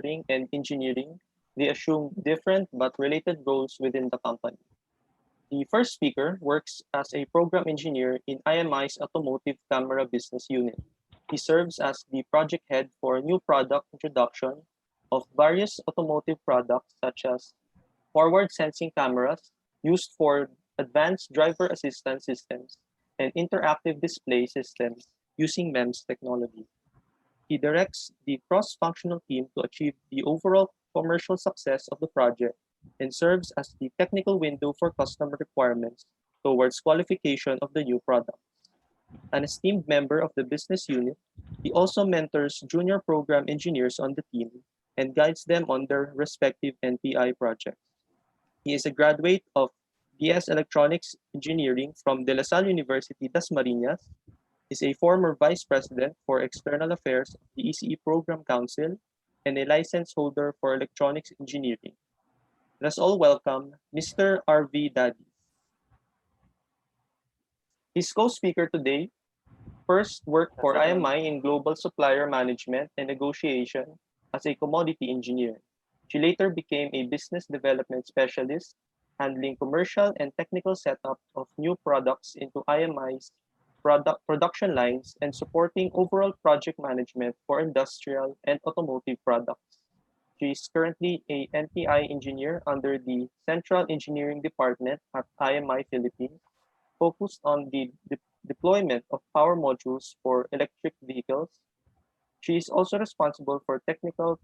manufacturing, and engineering, they assume different but related roles within the company. The first speaker works as a program engineer in IMI's Automotive Camera Business Unit. He serves as the project head for new product introduction of various automotive products such as forward sensing cameras used for advanced driver assistance systems and interactive display systems using MEMS technology. He directs the cross-functional team to achieve the overall commercial success of the project and serves as the technical window for customer requirements towards qualification of the new product. An esteemed member of the business unit, he also mentors junior program engineers on the team and guides them on their respective NPI projects. He is a graduate of BS Electronics Engineering from De La Salle University, Dasmariñas, is a former vice president for external affairs of the ECE Program Council, and a license holder for electronics engineering. Let us all welcome Mr. Arvee Dadis. His co-speaker today first worked for IMI in global supplier management and negotiation as a commodity engineer. She later became a business development specialist, handling commercial and technical setup of new products into IMI's production lines and supporting overall project management for industrial and automotive products. She is currently a NPI engineer under the Central Engineering Department at IMI Philippines, focused on the deployment of power modules for electric vehicles. She is also responsible for technical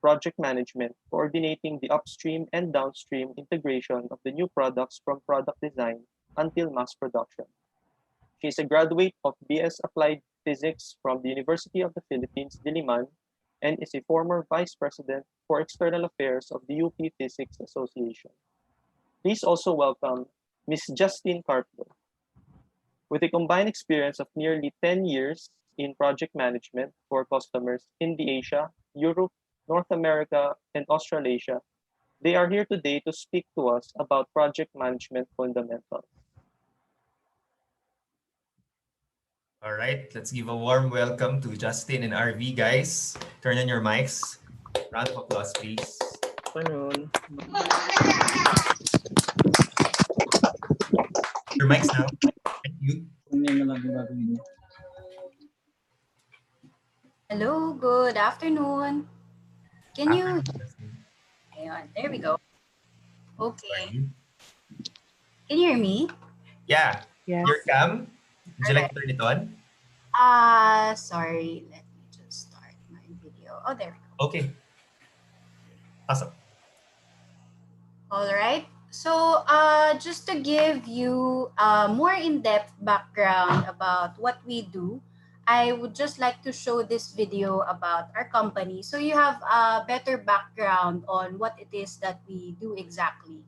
project management, coordinating the upstream and downstream integration of the new products from product design until mass production. She is a graduate of BS Applied Physics from the University of the Philippines, Diliman, and is a former vice president for external affairs of the UP Physics Association. Please also welcome Ms. Justine Carpio. With a combined experience of nearly 10 years in project management for customers in the Asia, Europe, North America, and Australasia, they are here today to speak to us about project management fundamentals. All right, let's give a warm welcome to Justine and Arvee, guys. Turn on your mics. Round of applause, please. Your mics now. Thank you. Hello, good afternoon. Can you... There we go. Okay. Can you hear me? Yeah. Yes. Your cam. Would you like to turn it on? Sorry. Let me just start my video. Oh, there we go. Okay. Awesome. All right. So, just to give you a more in-depth background about what we do, I would just like to show this video about our company so you have a better background on what it is that we do exactly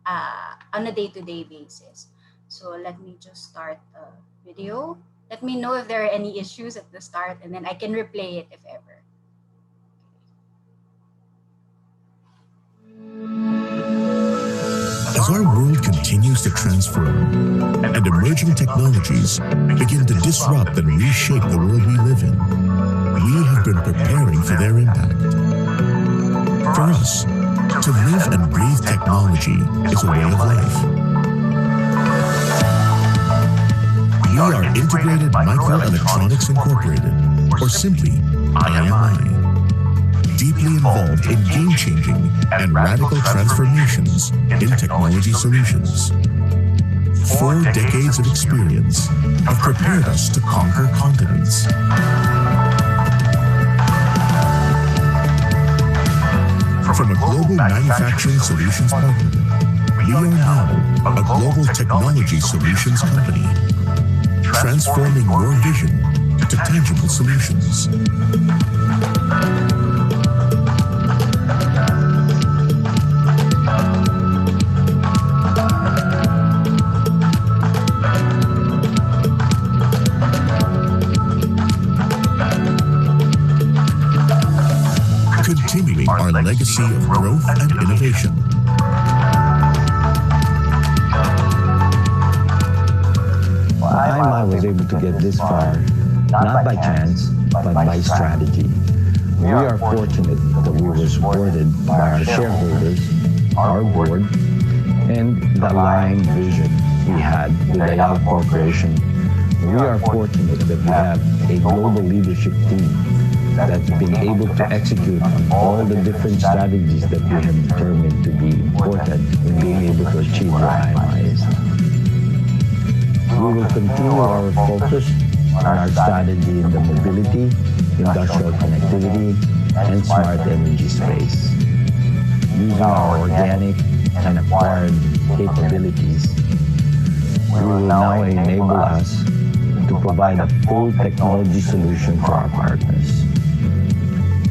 on a day-to-day basis. So let me just start the video. Let me know if there are any issues at the start, and then I can replay it if ever. As our world continues to transform and emerging technologies begin to disrupt and reshape the world we live in, we have been preparing for their impact. For us, to live and breathe technology is a way of life. We are Integrated Microelectronics Incorporated, or simply IMI, deeply involved in game-changing and radical transformations in technology solutions. 4 decades of experience have prepared us to conquer continents. From a global manufacturing solutions partner, we are now a global technology solutions company, transforming your vision to tangible solutions. Continuing our legacy of growth and innovation. IMI was able to get this far, not by chance, but by strategy. We are fortunate that we were supported by our shareholders, our board, and the aligned vision we had with the Ayala Corporation. We are fortunate that we have a global leadership team that's been able to execute on all the different strategies that we have determined to be important in being able to achieve where IMI is. We will continue our focus on our strategy in the mobility, industrial connectivity, and smart energy space. Using our organic and acquired capabilities, we will now enable us to provide a full technology solution for our partners.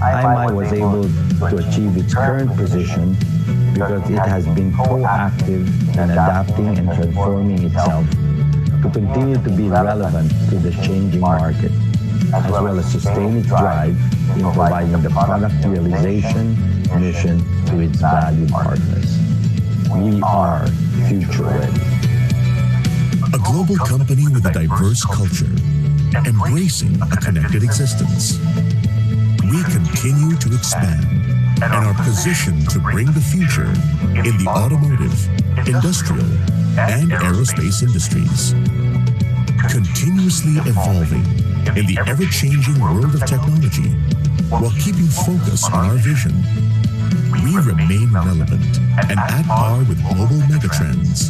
IMI was able to achieve its current position because it has been proactive in adapting and transforming itself to continue to be relevant to the changing market, as well as sustain its drive in providing the product realization mission to its valued partners. We are future ready. A global company with a diverse culture, embracing a connected existence. We continue to expand and are positioned to bring the future in the automotive, industrial, and aerospace industries. Continuously evolving in the ever-changing world of technology while keeping focus on our vision. We remain relevant and at par with global megatrends,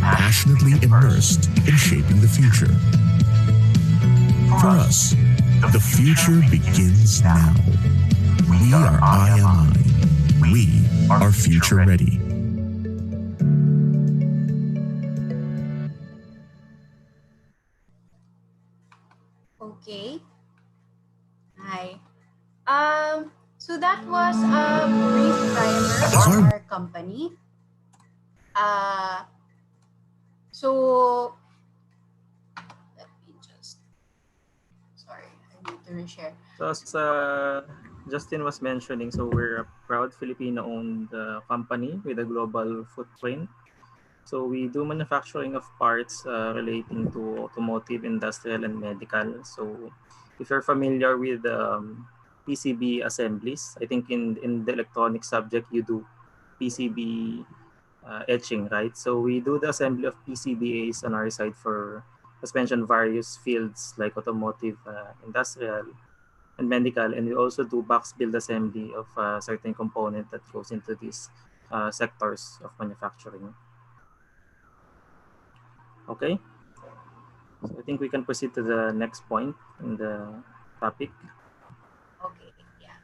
passionately immersed in shaping the future. For us, the future begins now. We are IMI. We are future ready. Okay. Hi. So that was a brief primer of our company. So let me just, sorry, I need to reshare. So as Justin was mentioning, so we're a proud Filipino-owned company with a global footprint. So we do manufacturing of parts relating to automotive, industrial, and medical. So if you're familiar with PCB assemblies, I think in the electronic subject, you do PCB etching, right? So we do the assembly of PCBAs on our side for, as mentioned, various fields like automotive, industrial, and medical. And we also do box build assembly of certain component that goes into these sectors of manufacturing. Okay, so I think we can proceed to the next point in the topic. Okay, yeah.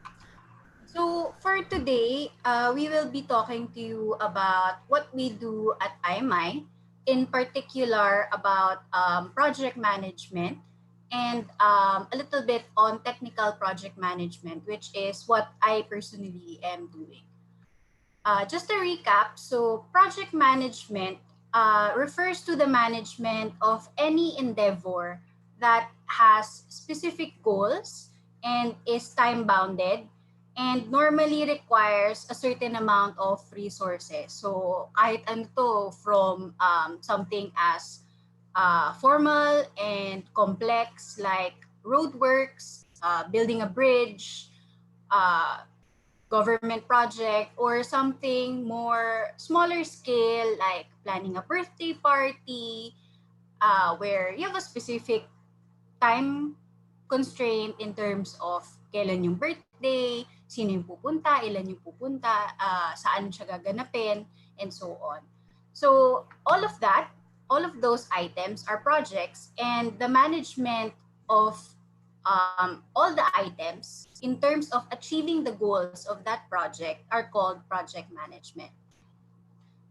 So for today, we will be talking to you about what we do at IMI, in particular about project management and a little bit on technical project management, which is what I personally am doing. Just to recap, so project management refers to the management of any endeavor that has specific goals and is time bounded and normally requires a certain amount of resources. So kahit ano to, from something as formal and complex like roadworks, building a bridge, government project, or something more smaller scale like planning a birthday party, where you have a specific time constraint in terms of kailan yung birthday, sino yung pupunta, ilan yung pupunta, saan siya gaganapin, and so on. So all of that, all of those items are projects, and the management of all the items in terms of achieving the goals of that project are called project management.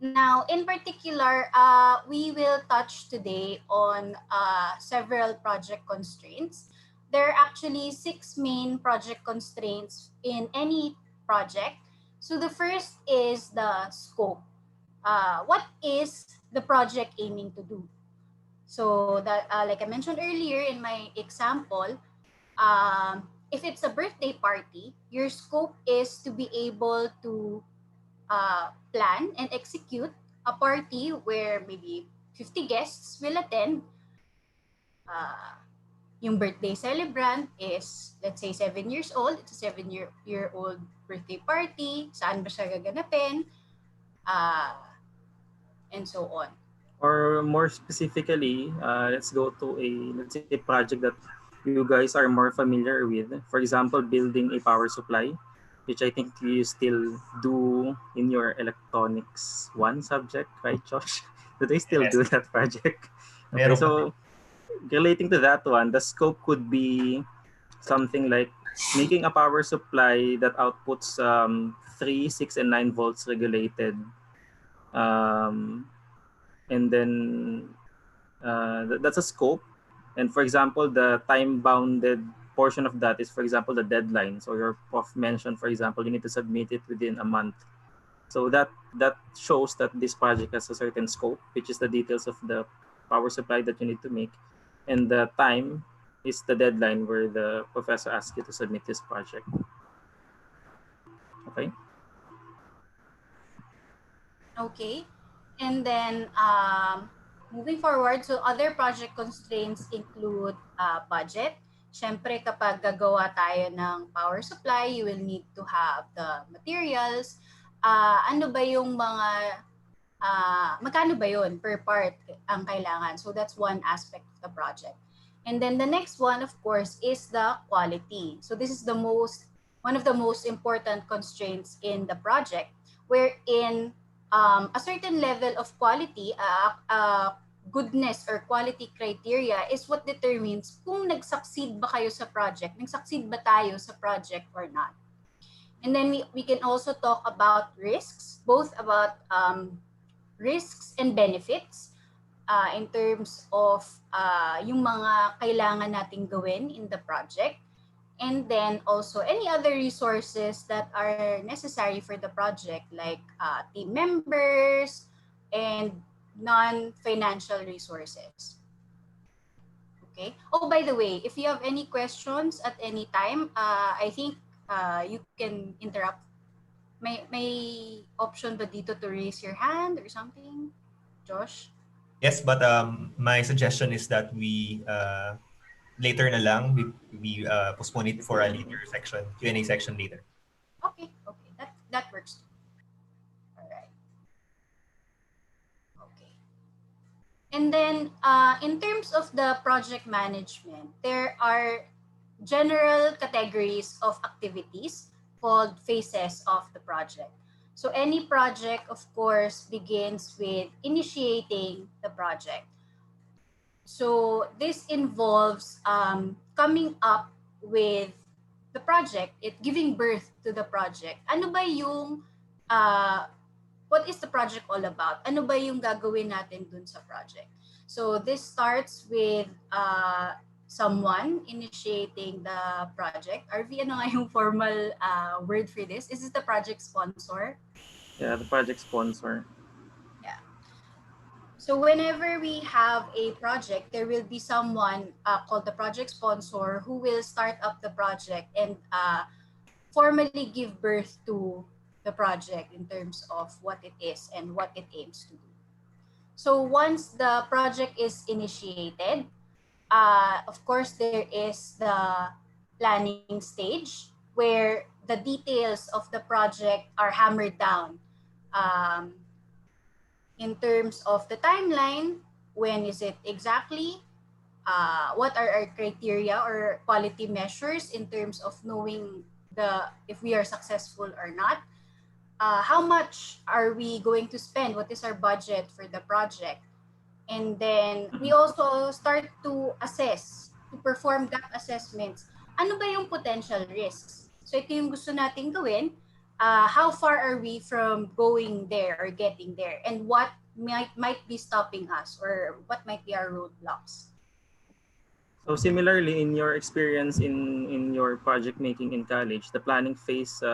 Now, in particular, we will touch today on several project constraints. There are actually 6 main project constraints in any project. So the first is the scope. What is the project aiming to do? So that, like I mentioned earlier in my example, if it's a birthday party, your scope is to be able to plan and execute a party where maybe 50 guests will attend. yung birthday celebrant is, let's say, 7 years old. It's a 7-year-old birthday party. Saan ba siya gaganapin? And so on. Or more specifically, let's go to let's say, project that you guys are more familiar with. For example, building a power supply, which I think you still do in your electronics 1 subject, right, Josh? Do they still do that project? Okay, Meron pa. so relating to that one, the scope could be something like making a power supply that outputs 3, 6, and 9 volts regulated. And then that's a scope. And for example, the time-bounded portion of that is, for example, the deadline. So your prof mentioned, for example, you need to submit it within a month. So that shows that this project has a certain scope, which is the details of the power supply that you need to make. And the time is the deadline where the professor asks you to submit this project. Okay. Okay. And then moving forward, so other project constraints include budget. Siyempre, kapag gagawa tayo ng power supply, you will need to have the materials. Ano ba yung mga, magkano ba yun per part ang kailangan? So that's one aspect of the project. And then the next one, of course, is the quality. So this is one of the most important constraints in the project, wherein a certain level of quality, goodness or quality criteria is what determines kung nag-succeed ba kayo sa project, nag-succeed ba tayo sa project or not. And then we can also talk about risks, both about risks and benefits in terms of yung mga kailangan nating gawin in the project. And then also any other resources that are necessary for the project, like team members and non-financial resources. Okay. Oh, by the way, if you have any questions at any time, I think you can interrupt. May option ba dito to raise your hand or something, Josh? Yes, but my suggestion is that we later na lang, we postpone it for a later section, Q&A section later. Okay, that works too. All right. Okay. And then in terms of the project management, there are general categories of activities called phases of the project. So any project, of course, begins with initiating the project. So this involves coming up with the project, giving birth to the project. Ano ba yung, what is the project all about? Ano ba yung gagawin natin dun sa project? So this starts with someone initiating the project. Arvee, ano nga yung formal word for this? Is this the project sponsor? Yeah, the project sponsor. Yeah. So whenever we have a project, there will be someone called the project sponsor who will start up the project and formally give birth to the project in terms of what it is and what it aims to do. So once the project is initiated, of course, there is the planning stage where the details of the project are hammered down. In terms of the timeline, when is it exactly? What are our criteria or quality measures in terms of knowing if we are successful or not? How much are we going to spend? What is our budget for the project? And then we also start to assess, to perform gap assessments. Ano ba yung potential risks? So ito yung gusto nating gawin. How far are we from going there or getting there? And what might be stopping us, or what might be our roadblocks? So similarly, in your experience in your project making in college, the planning phase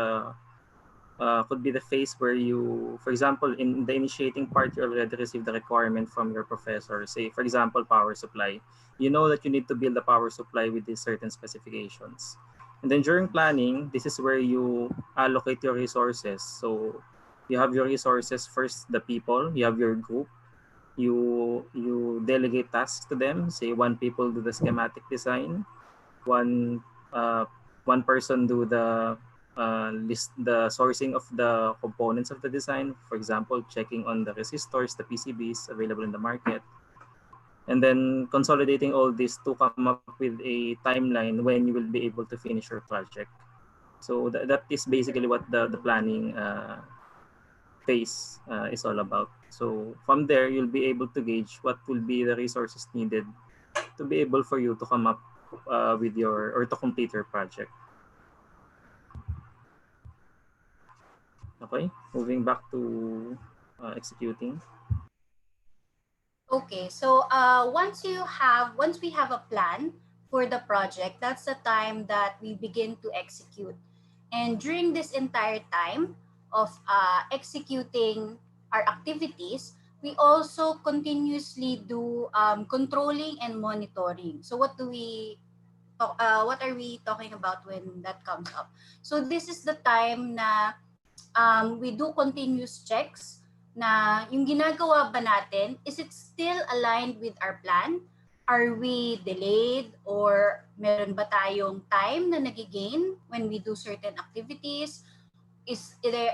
could be the phase where you, for example, in the initiating part, you already received the requirement from your professor. Say, for example, power supply. You know that you need to build a power supply with these certain specifications. And then during planning, this is where you allocate your resources. So you have your resources first, the people, you have your group, you delegate tasks to them. Say one people do the schematic design, one one person do the list the sourcing of the components of the design. For example, checking on the resistors, the PCBs available in the market, and then consolidating all this to come up with a timeline when you will be able to finish your project. So that is basically what the planning phase is all about. So from there, you'll be able to gauge what will be the resources needed to be able for you to come up with your or to complete your project. Okay, moving back to executing. Okay, so once we have a plan for the project, that's the time that we begin to execute. And during this entire time of executing our activities, we also continuously do controlling and monitoring. So what are we talking about when that comes up? So this is the time na we do continuous checks na yung ginagawa ba natin, is it still aligned with our plan? Are we delayed or meron ba tayong time na nagigain when we do certain activities?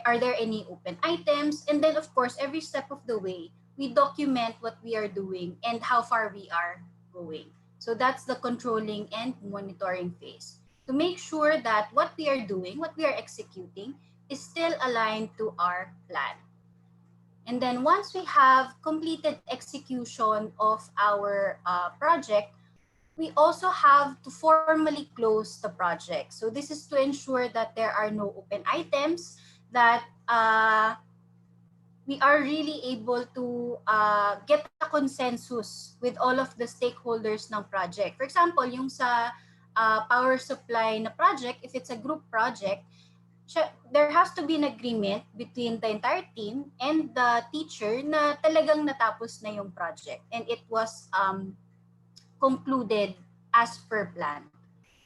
Are there any open items? And then of course, every step of the way, we document what we are doing and how far we are going. So that's the controlling and monitoring phase. To make sure that what we are doing, what we are executing, is still aligned to our plan. And then once we have completed execution of our project, we also have to formally close the project. So this is to ensure that there are no open items, that we are really able to get a consensus with all of the stakeholders ng project. For example, yung sa power supply na project, if it's a group project, there has to be an agreement between the entire team and the teacher na talagang natapos na yung project and it was concluded as per plan.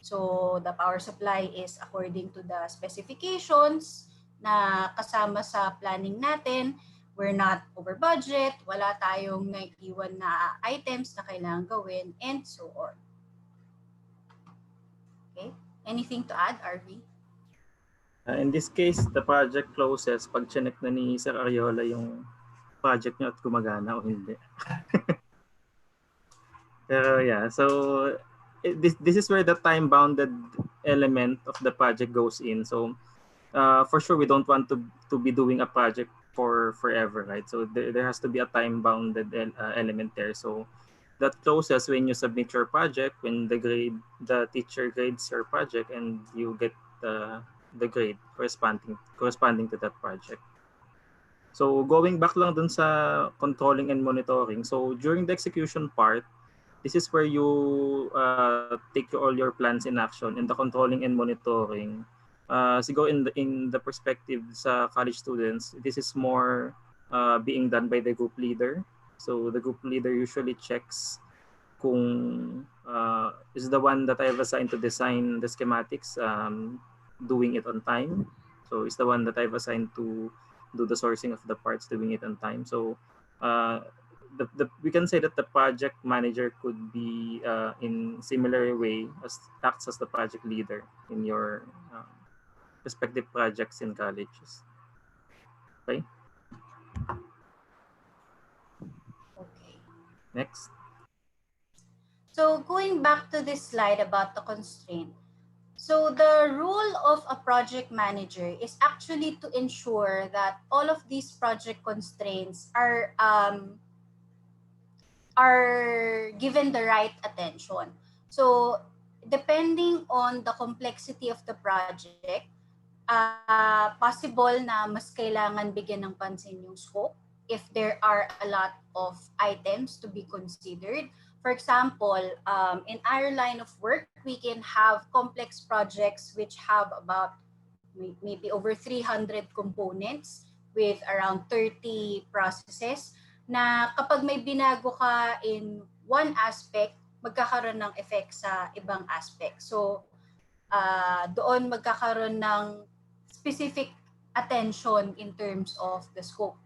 So the power supply is according to the specifications na kasama sa planning natin. We're not over budget, wala tayong naiiwan na items na kailangan gawin, and so on. Okay? Anything to add, Arvee? In this case, the project closes pag chinek na ni Sir Ariola yung project niya at gumagana o hindi. Pero yeah, so this is where the time-bounded element of the project goes in. So for sure, we don't want to be doing a project for forever, right? So there has to be a time-bounded element there. So that closes when you submit your project, when the teacher grades your project, and you get the grade corresponding to that project. So going back lang dun sa controlling and monitoring. So during the execution part, this is where you take all your plans in action. In the controlling and monitoring, siguro in the perspective sa college students, this is more being done by the group leader. So the group leader usually checks kung is the one that I have assigned to design the schematics doing it on time. So is the one that I've assigned to do the sourcing of the parts doing it on time. So we can say that the project manager could be in similar way acts as the project leader in your respective projects in colleges. Okay. Okay. Next. So going back to this slide about the constraint. So the role of a project manager is actually to ensure that all of these project constraints are given the right attention. So depending on the complexity of the project, possible na mas kailangan bigyan ng pansin yung scope if there are a lot of items to be considered. For example, in our line of work, we can have complex projects which have about maybe over 300 components with around 30 processes na kapag may binago ka in one aspect, magkakaroon ng effect sa ibang aspect. So, doon magkakaroon ng specific attention in terms of the scope.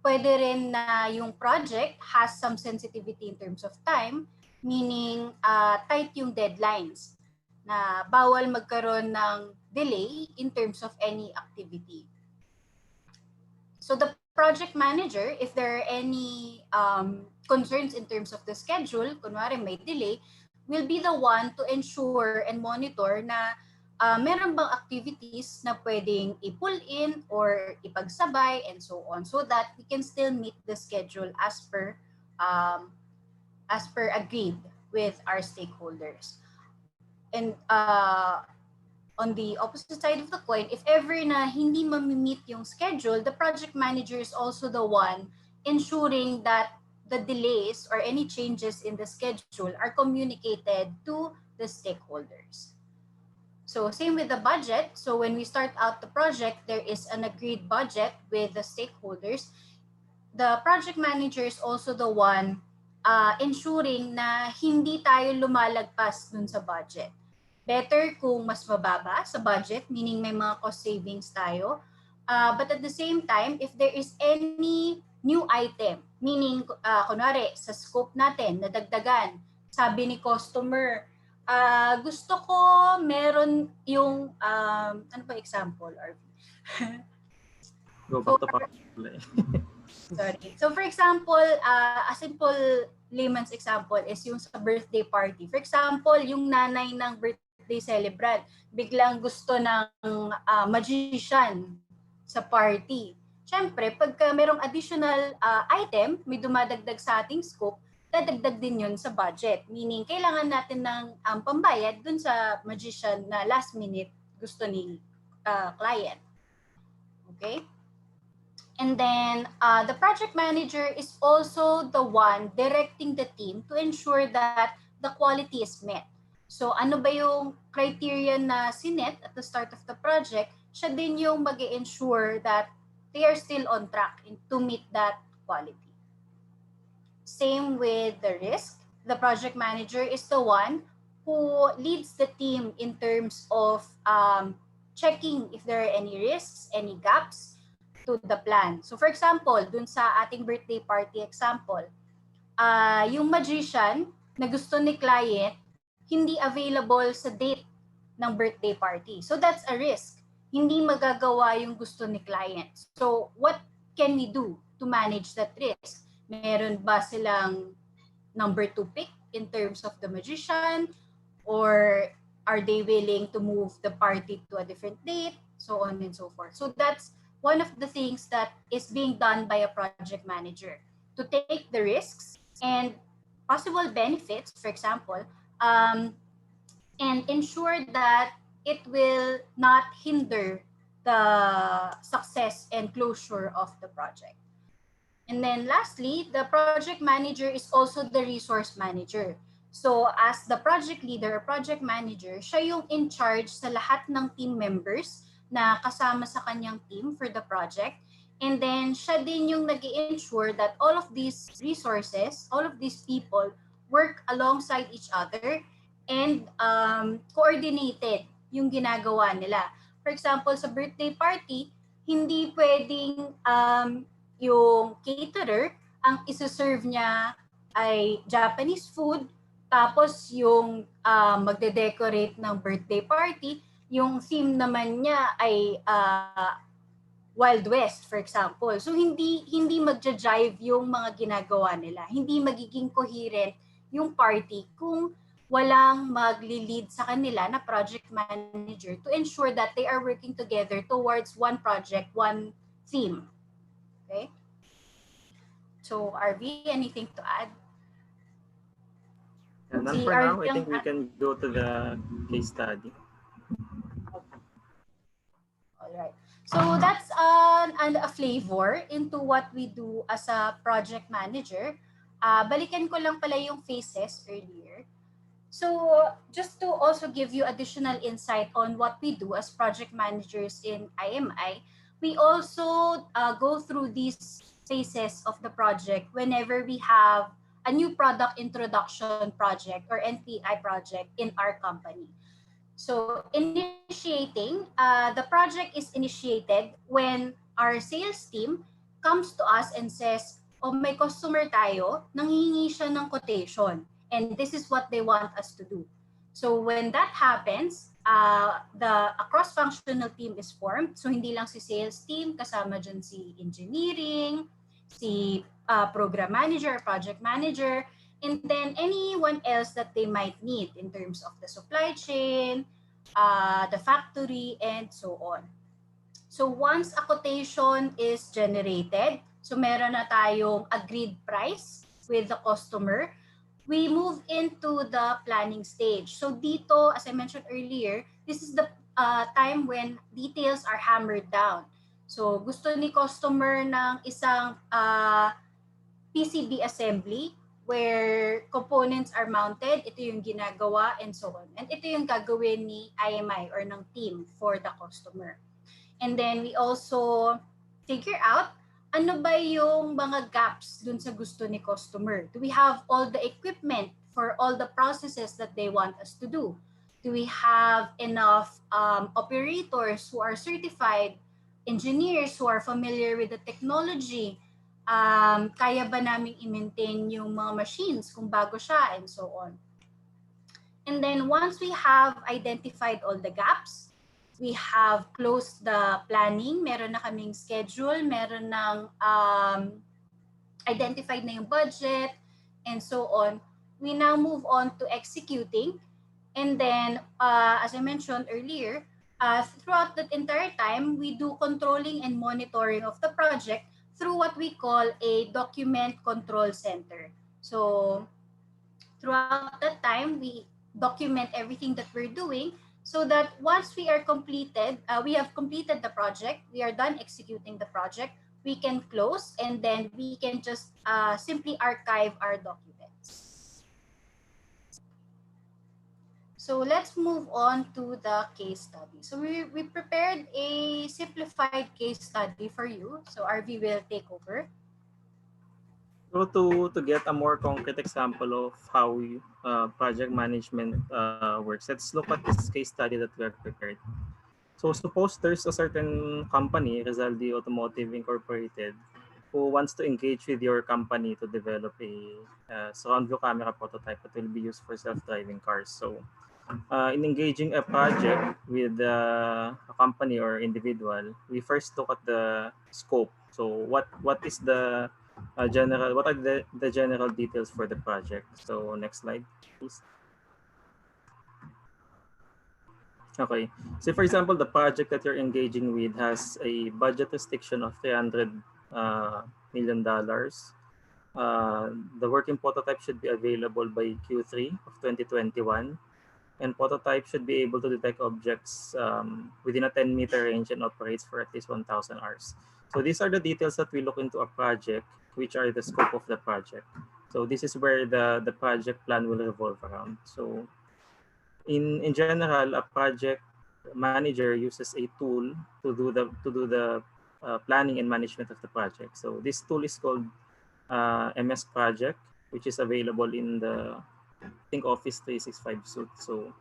pwede rin na yung project has some sensitivity in terms of time, meaning tight yung deadlines na bawal magkaroon ng delay in terms of any activity. So the project manager, if there are any concerns in terms of the schedule, kunwari may delay, will be the one to ensure and monitor na meron bang activities na pwedeng i-pull in or ipagsabay and so on, so that we can still meet the schedule as per agreed with our stakeholders. And on the opposite side of the coin, if ever na hindi mamimit yung schedule, the project manager is also the one ensuring that the delays or any changes in the schedule are communicated to the stakeholders. So same with the budget. So when we start out the project, there is an agreed budget with the stakeholders. The project manager is also the one ensuring na hindi tayo lumalagpas dun sa budget. Better kung mas mababa sa budget, meaning may mga cost savings tayo. But at the same time, if there is any new item, meaning kunwari sa scope natin, nadagdagan, sabi ni customer, gusto ko meron yung, ano ba example, Arvee? Go back to Sorry. So for example, a simple layman's example is yung sa birthday party. For example, yung nanay ng birthday celebrant, biglang gusto ng magician sa party. Siyempre, pagka merong additional item, may dumadagdag sa ating scope, dadagdag din yun sa budget. Meaning, kailangan natin ng pambayad dun sa magician na last minute gusto ni client. Okay? And then, the project manager is also the one directing the team to ensure that the quality is met. So, ano ba yung criteria na sinet at the start of the project? Siya din yung mag-ensure that they are still on track to meet that quality. Same with the risk. The project manager is the one who leads the team in terms of checking if there are any risks, any gaps to the plan. So for example, dun sa ating birthday party example, yung magician na gusto ni client hindi available sa date ng birthday party. So that's a risk. Hindi magagawa yung gusto ni client. So what can we do to manage that risk? Meron ba silang number 2 pick in terms of the magician? Or are they willing to move the party to a different date? So on and so forth. So that's one of the things that is being done by a project manager, to take the risks and possible benefits, for example, and ensure that it will not hinder the success and closure of the project. And then lastly, the project manager is also the resource manager. So as the project leader or project manager, siya yung in charge sa lahat ng team members na kasama sa kanyang team for the project. And then siya din yung nag-i-ensure that all of these resources, all of these people work alongside each other and coordinated yung ginagawa nila. For example, sa birthday party, hindi pwedeng yung caterer, ang isa-serve niya ay Japanese food, tapos yung magde-decorate ng birthday party, yung theme naman niya ay Wild West, for example. So hindi magja-jive yung mga ginagawa nila. Hindi magiging coherent yung party kung walang magli-lead sa kanila na project manager to ensure that they are working together towards one project, one theme. Okay? So, Arvee, anything to add? And then for now, I think we can go to the case study. All right. So that's a flavor into what we do as a project manager. Balikan ko lang pala yung phases earlier. So just to also give you additional insight on what we do as project managers in IMI, we also go through these phases of the project whenever we have a new product introduction project or NPI project in our company. So initiating, the project is initiated when our sales team comes to us and says, oh, may customer tayo, nanghihingi siya ng quotation, and this is what they want us to do. So when that happens, a cross-functional team is formed. So hindi lang si sales team, kasama dyan si engineering, si program manager, project manager, and then anyone else that they might need in terms of the supply chain, the factory, and so on. So once a quotation is generated, so meron na tayong agreed price with the customer, we move into the planning stage. So dito, as I mentioned earlier, this is the time when details are hammered down. So gusto ni customer ng isang PCB assembly where components are mounted, ito yung ginagawa and so on. And ito yung gagawin ni IMI or ng team for the customer. And then we also figure out ano ba yung mga gaps dun sa gusto ni customer? Do we have all the equipment for all the processes that they want us to do? Do we have enough operators who are certified, engineers who are familiar with the technology? Kaya ba namin i-maintain yung mga machines kung bago siya and so on? And then once we have identified all the gaps, we have closed the planning, meron na kaming schedule, meron ng identified na yung budget, and so on. We now move on to executing. And then, as I mentioned earlier, throughout that entire time, we do controlling and monitoring of the project through what we call a document control center. So throughout that time, we document everything that we're doing, so that once we are completed, we have completed the project, we are done executing the project, we can close, and then we can just simply archive our documents. So let's move on to the case study. So we prepared a simplified case study for you. So Arvee will take over. So to get a more concrete example of how project management works, let's look at this case study that we have prepared. So suppose there's a certain company, Rizaldi Automotive Incorporated, who wants to engage with your company to develop a surround view camera prototype that will be used for self-driving cars. So in engaging a project with a company or individual, we first look at the scope. So what is the what are the general details for the project? So next slide, please. Okay, so for example, the project that you're engaging with has a budget restriction of $300 million. The working prototype should be available by Q3 of 2021, and prototype should be able to detect objects within a 10-meter range and operates for at least 1,000 hours. So these are the details that we look into a project, which are the scope of the project. So this is where the project plan will revolve around. So in general, a project manager uses a tool to do the planning and management of the project. So this tool is called MS Project, which is available in the Office 365 suite. So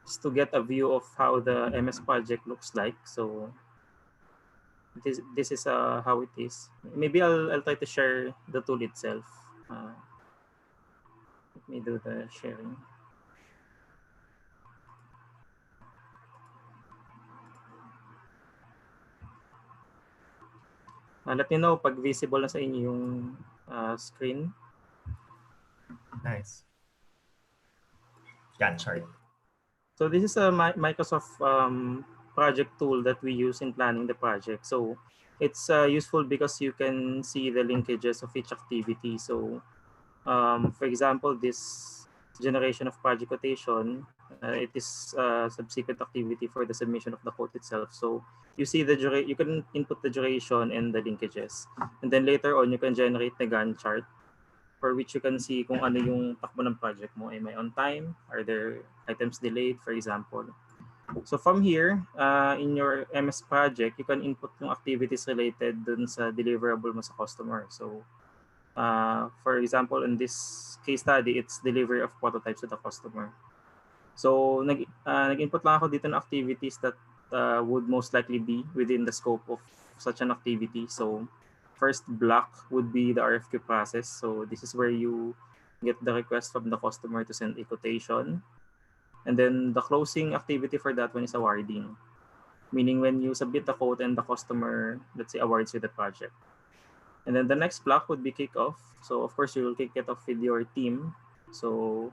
just to get a view of how the MS Project looks like. So this is how it is. Maybe I'll try to share the tool itself. Let me do the sharing. Let me know pag visible na sa inyo yung screen. Nice. Gantt chart. So this is a Microsoft project tool that we use in planning the project. So it's useful because you can see the linkages of each activity. So for example, this generation of project quotation, it is a subsequent activity for the submission of the quote itself. So you see the you can input the duration and the linkages. And then later on, you can generate the Gantt chart for which you can see kung ano yung takbo ng project mo. Am I on time? Are there items delayed, for example? So from here, in your MS project, you can input yung activities related dun sa deliverable mo sa customer. So for example, in this case study, it's delivery of prototypes to the customer. So nag-input lang ako dito ng activities that would most likely be within the scope of such an activity. So first block would be the RFQ process. So this is where you get the request from the customer to send a quotation. And then the closing activity for that one is awarding, meaning when you submit the quote and the customer, let's say, awards you the project. And then the next block would be kickoff. So of course you will kick it off with your team. So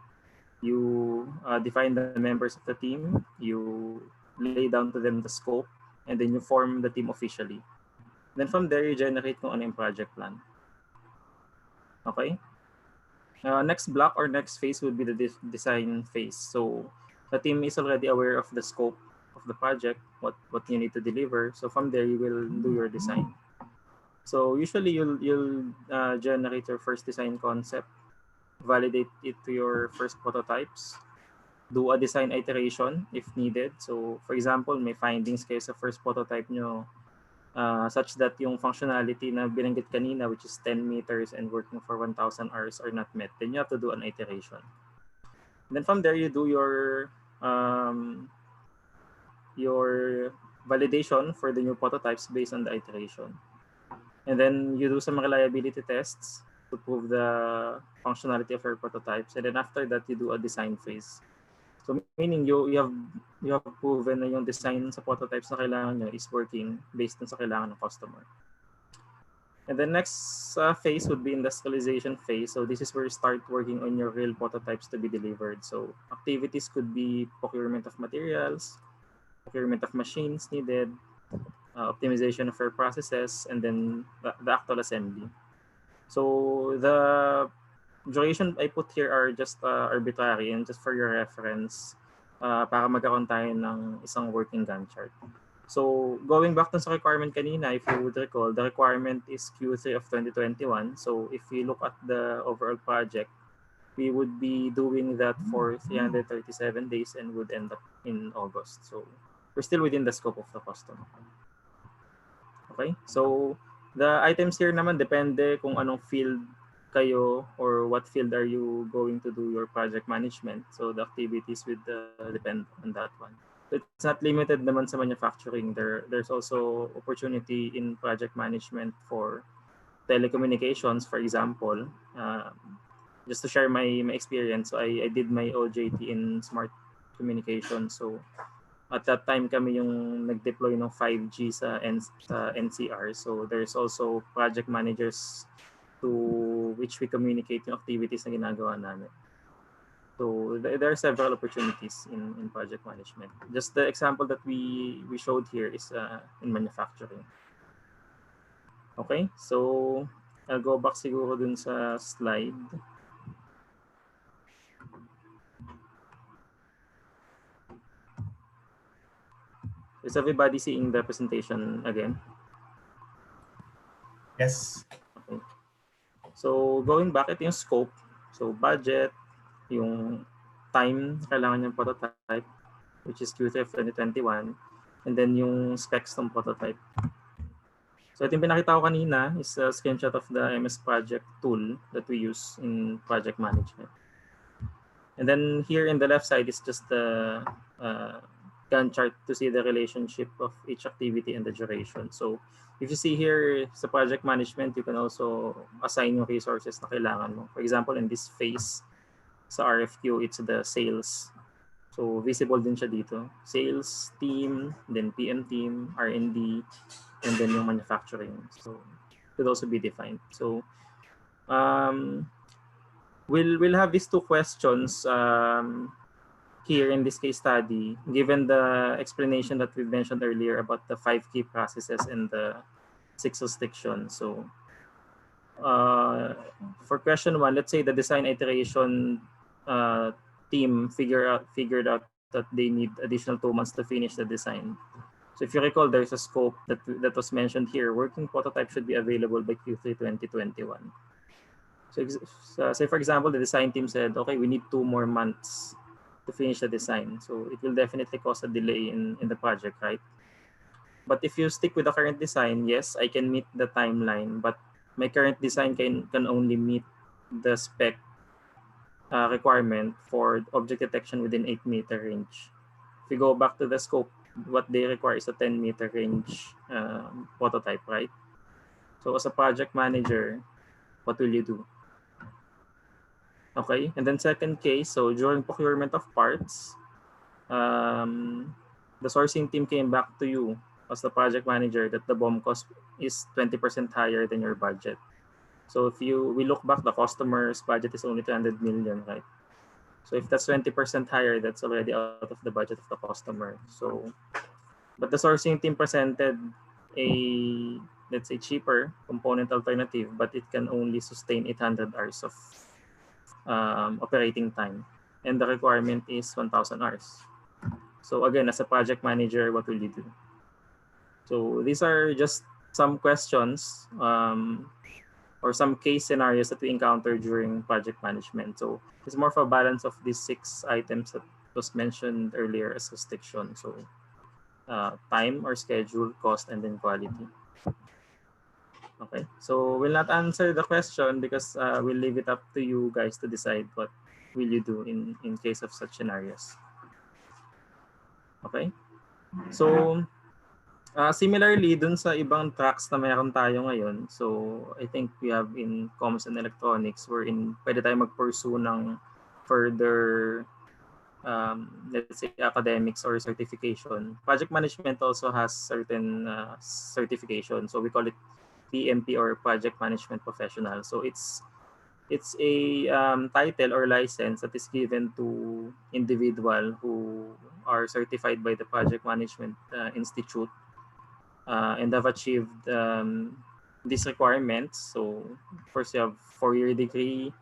you define the members of the team, you lay down to them the scope, and then you form the team officially. Then from there, you generate kung ano yung project plan. Okay? Next block or next phase would be the design phase. So the team is already aware of the scope of the project, what you need to deliver. So from there, you will do your design. So usually you'll generate your first design concept, validate it to your first prototypes, do a design iteration if needed. So for example, may findings kayo sa first prototype nyo such that yung functionality na binanggit kanina, which is 10 meters and working for 1,000 hours are not met, then you have to do an iteration. And then from there, you do your validation for the new prototypes based on the iteration. And then you do some reliability tests to prove the functionality of your prototypes. And then after that, you do a design phase. So meaning you have proven na yung design sa prototypes na kailangan nyo is working based on sa kailangan ng customer. And the next phase would be industrialization phase. So this is where you start working on your real prototypes to be delivered. So activities could be procurement of materials, procurement of machines needed, optimization of your processes, and then the actual assembly. So the duration I put here are just arbitrary and just for your reference para magkaroon tayo ng isang working Gantt chart. So going back to sa requirement kanina, if you would recall, the requirement is Q3 of 2021. So if we look at the overall project, we would be doing that for 337 days and would end up in August. So we're still within the scope of the customer. Okay, so the items here naman depende kung anong field kayo or what field are you going to do your project management. So the activities would depend on that one. It's not limited naman sa manufacturing. There's also opportunity in project management for telecommunications, for example. Just to share my experience, so I did my OJT in smart communication. So at that time kami yung nag-deploy ng 5G sa NCR. So there's also project managers to which we communicate yung activities na ginagawa namin. So there are several opportunities in project management. Just the example that we showed here is in manufacturing. Okay, so I'll go back siguro dun sa slide. Is everybody seeing the presentation again? Yes. Okay. So going back, ito yung scope. So budget, yung time kailangan yung prototype, which is Q3 of 2021, and then yung specs ng prototype. So ito yung pinakita ko kanina is a screenshot of the MS project tool that we use in project management. And then here in the left side is just the Gantt chart to see the relationship of each activity and the duration. So if you see here sa project management, you can also assign yung resources na kailangan mo. For example, in this phase sa RFQ, it's the sales. So visible din siya dito. Sales team, then PM team, R&D, and then yung manufacturing. So it could also be defined. So we'll have these two questions here in this case study, given the explanation that we mentioned earlier about the 5 key processes and the 6 restrictions. So for question 1, let's say the design iteration team figured out that they need additional 2 months to finish the design. So if you recall, there's a scope that was mentioned here. Working prototype should be available by Q3 2021. So say for example, the design team said, okay, we need 2 more months to finish the design. So it will definitely cause a delay in the project, right? But if you stick with the current design, yes, I can meet the timeline, but my current design can only meet the spec requirement for object detection within 8-meter range. If you go back to the scope, what they require is a 10-meter range prototype, right? So as a project manager, what will you do? Okay, and then second case, so during procurement of parts, the sourcing team came back to you as the project manager that the BOM cost is 20% higher than your budget. So if we look back, the customer's budget is only 200 million, right? So if that's 20% higher, that's already out of the budget of the customer. So, but the sourcing team presented a, let's say, cheaper component alternative, but it can only sustain 800 hours of operating time. And the requirement is 1,000 hours. So again, as a project manager, what will you do? So these are just some questions or some case scenarios that we encounter during project management. So it's more of a balance of these 6 items that was mentioned earlier as restriction. So time or schedule, cost, and then quality. Okay, so we'll not answer the question because we'll leave it up to you guys to decide what will you do in case of such scenarios. Okay, so similarly dun sa ibang tracks na meron tayo ngayon, so I think we have in Comms and Electronics wherein pwede tayo mag-pursue ng further let's say academics or certification. Project management also has certain certification, so we call it PMP or Project Management Professional. So it's a title or license that is given to individual who are certified by the Project Management Institute and have achieved these requirements. So first you have 4-year degree,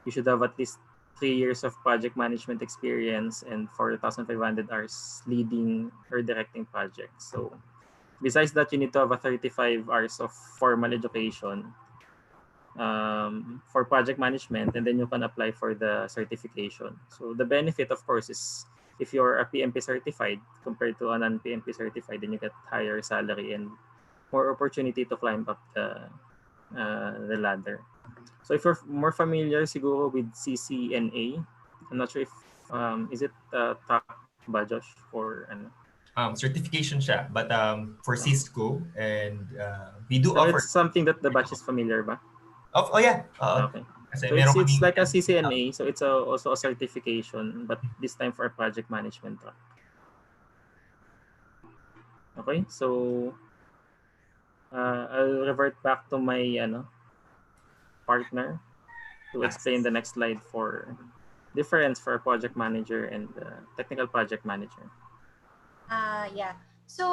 you should have at least 3 years of project management experience and 4,500 hours leading or directing projects. So besides that, you need to have a 35 hours of formal education for project management, and then you can apply for the certification. So the benefit, of course, is if you're a PMP certified compared to a non-PMP certified, then you get higher salary and more opportunity to climb up the ladder. So if you're more familiar siguro with CCNA, I'm not sure if is it top ba, Josh, for ano? Certification siya, but for Cisco, and we do So offer. it's something that the batch is familiar ba? Oh yeah. Okay. Kasi So meron it's kaming- like a CCNA, so it's also a certification, but this time for a project management track. Okay, so I'll revert back to my partner to explain the next slide for difference for a project manager and technical project manager. Yeah. So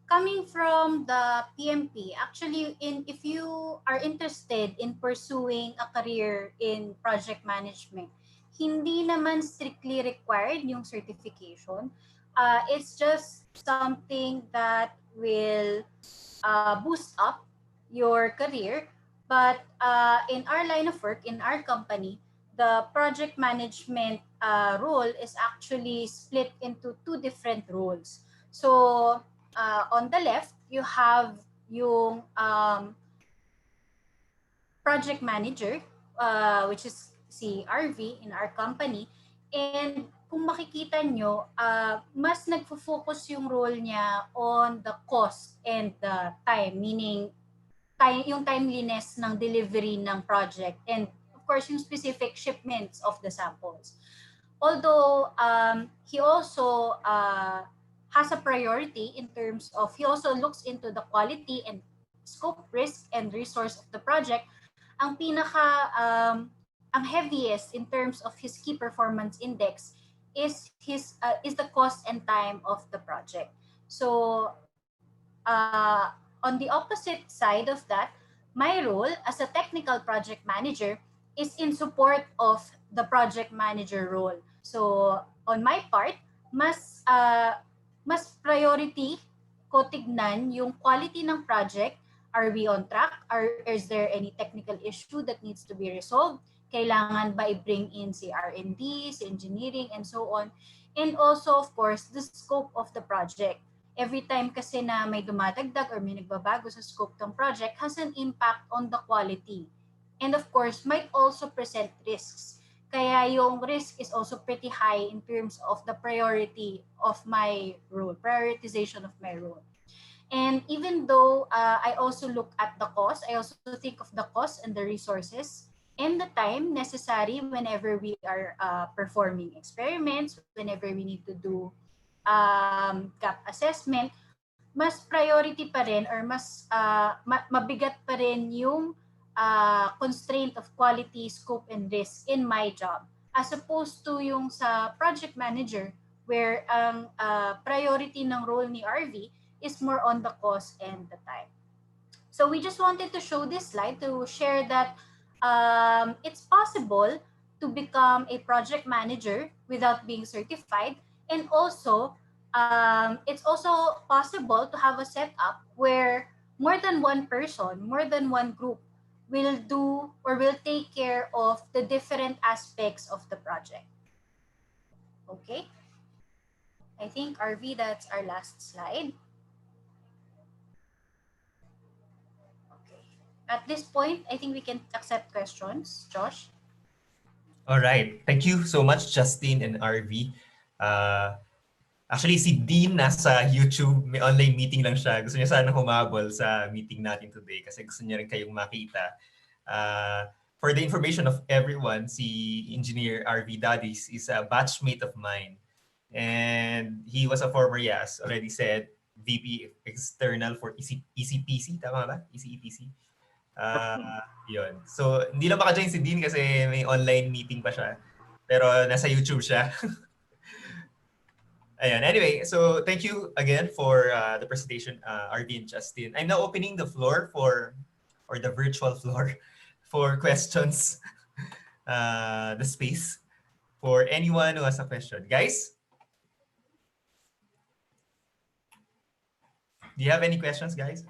coming from the PMP, actually, if you are interested in pursuing a career in project management, hindi naman strictly required yung certification. It's just something that will boost up your career. But in our line of work, in our company, the project management role is actually split into 2 different roles. So on the left, you have yung project manager, which is si Arvee in our company. And kung makikita nyo, mas nagfo-focus yung role niya on the cost and the time, meaning yung timeliness ng delivery ng project, and of course yung specific shipments of the samples. Although he also has a priority in terms of, he also looks into the quality and scope, risk, and resource of the project. Ang ang heaviest in terms of his key performance index is the cost and time of the project. So on the opposite side of that, my role as a technical project manager is in support of the project manager role. So on my part, mas priority ko tignan yung quality ng project. Are we on track? Is there any technical issue that needs to be resolved? Kailangan ba i-bring in si R&D, si engineering, and so on. And also, of course, the scope of the project. Every time kasi na may dumadagdag or may nagbabago sa scope ng project has an impact on the quality. And of course, might also present risks. Kaya yung risk is also pretty high in terms of the priority of my role, prioritization of my role. And even though I also look at the cost, I also think of the cost and the resources and the time necessary whenever we are performing experiments, whenever we need to do gap assessment, mas priority pa rin or mas mabigat pa rin yung constraint of quality, scope, and risk in my job as opposed to yung sa project manager where ang priority ng role ni Arvee is more on the cost and the time. So we just wanted to show this slide to share that it's possible to become a project manager without being certified, and also it's also possible to have a setup where more than one person, more than one group will do or will take care of the different aspects of the project. Okay, I think Arvee, that's our last slide. At this point, I think we can accept questions. Josh? All right. Thank you so much, Justine and Arvee. Actually, si Dean nasa YouTube. May online meeting lang siya. Gusto niya sana humabol sa meeting natin today kasi gusto niya rin kayong makita. For the information of everyone, si Engineer Arvee Dadis is a batchmate of mine. And he was a former, yes, already said, VP External for ECPC. Tama ba? ECEPC. Yun. So, hindi lang maka-join si Dean kasi may online meeting pa siya. Pero nasa YouTube siya. Ayan. Anyway, so thank you again for the presentation, Arvee and Justine. I'm now opening the floor or the virtual floor for questions. The space for anyone who has a question. Guys? Do you have any questions, guys?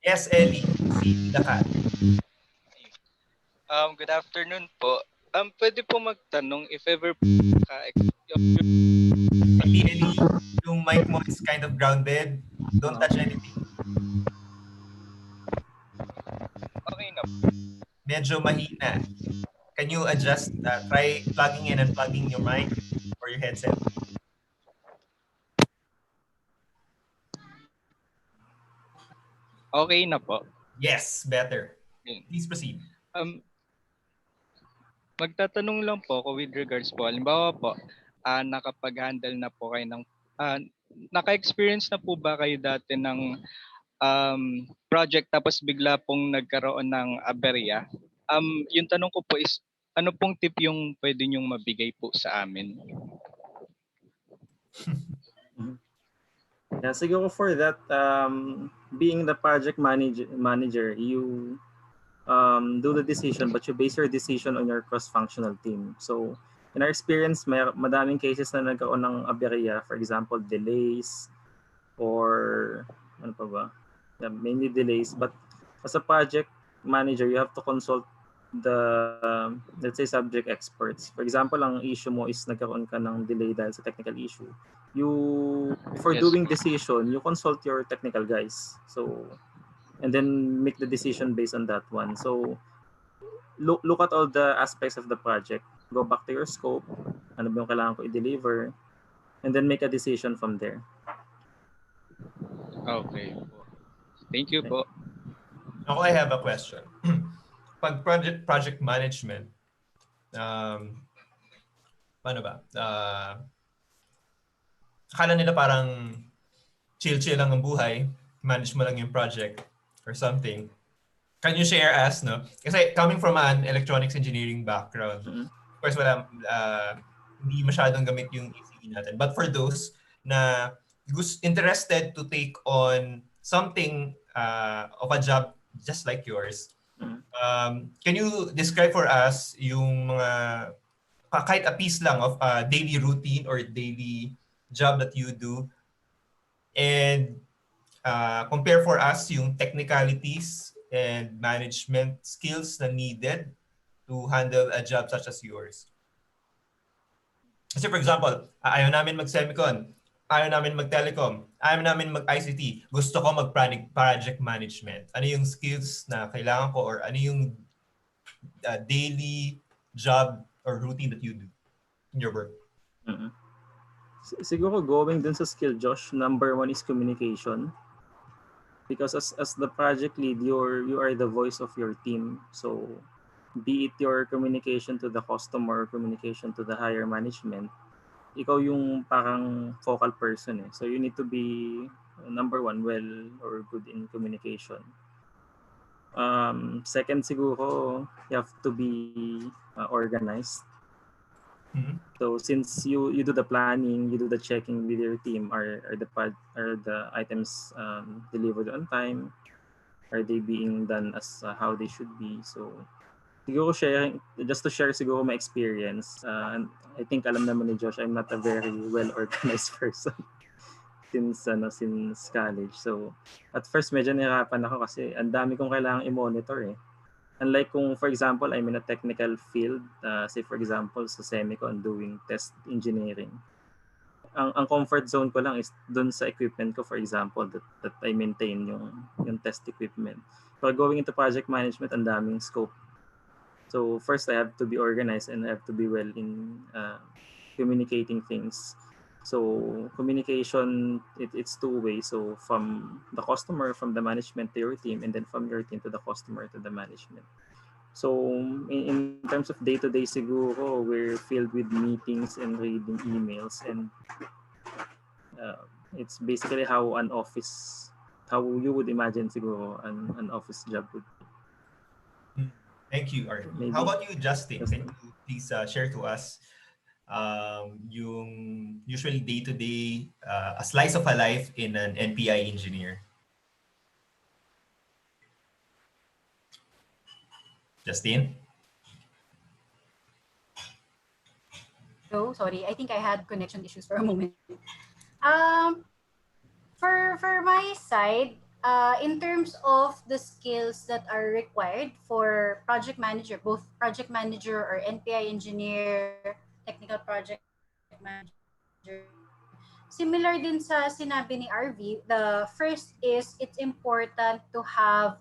Yes, Ellie. Si Daka. Good afternoon po. Pwede po magtanong if ever Ellie, yung mic mo is kind of grounded. Don't touch anything. Okay na po. Medyo mahina. Can you adjust, try plugging in and plugging your mic or your headset? Okay na po. Yes, better. Please proceed. Magtatanong lang po ako with regards po. Halimbawa po, nakapag-handle na po kayo ng, naka-experience na po ba kayo dati ng project tapos bigla pong nagkaroon ng aberya? Yung tanong ko po is, ano pong tip yung pwede nyong mabigay po sa amin? Yeah, siguro for that, being the project manager, you do the decision, but you base your decision on your cross-functional team. So, in our experience, may madaming cases na nagkaroon ng aberya, for example, delays, or ano pa ba? Yeah, mainly delays. But as a project manager, you have to consult the, let's say, subject experts. For example, ang issue mo is nagkaroon ka ng delay dahil sa technical issue. You, before doing decision, you consult your technical guys. So, and then make the decision based on that one. So, look at all the aspects of the project. Go back to your scope. Ano ba yung kailangan ko i-deliver? And then make a decision from there. Okay po. Thank you po. Ako, I have a question. Pag project management, paano ba? Akala nila parang chill-chill lang ang buhay, manage mo lang yung project or something. Can you share us, no? Kasi coming from an electronics engineering background, of course, wala, hindi masyadong gamit yung ECE natin. But for those na interested to take on something of a job just like yours, can you describe for us yung mga, kahit a piece lang of daily routine or daily job that you do, and compare for us yung technicalities and management skills na needed to handle a job such as yours? Kasi for example, ayaw namin mag-semicon, ayaw namin mag-telecom, ayaw namin mag-ICT, gusto ko mag-project management. Ano yung skills na kailangan ko or ano yung daily job or routine that you do in your work? Siguro going dun sa skill, Josh, number one is communication. Because as the project lead, you are the voice of your team. So be it your communication to the customer, communication to the higher management, ikaw yung parang focal person eh. So you need to be number one, well or good in communication. Second siguro, you have to be organized. Mhm. So since you do the planning, you do the checking with your team, are the items delivered on time? Are they being done as how they should be? So siguro just to share siguro my experience. And I think alam naman ni Josh, I'm not a very well organized person since college. So at first medyo nahirapan ako kasi ang dami kong kailangang i-monitor eh. Unlike kung, for example, I'm in a technical field, say for example, sa semicon doing test engineering. Ang comfort zone ko lang is dun sa equipment ko, for example, that I maintain yung test equipment. But going into project management, ang daming scope. So first, I have to be organized and I have to be well in communicating things. So communication, it's two-way. So from the customer, from the management to your team, and then from your team to the customer to the management. So in terms of day-to-day siguro, we're filled with meetings and reading emails, and it's basically how you would imagine siguro an office job would be. Thank you, Arvee. Maybe. How about you, Justine? Yes, Can you please share to us yung usually day-to-day, a slice of a life in an NPI engineer? Justine? So sorry, I think I had connection issues for a moment. For my side, in terms of the skills that are required for project manager, both project manager or NPI engineer, technical project manager, similar din sa sinabi ni Arvee, the first is it's important to have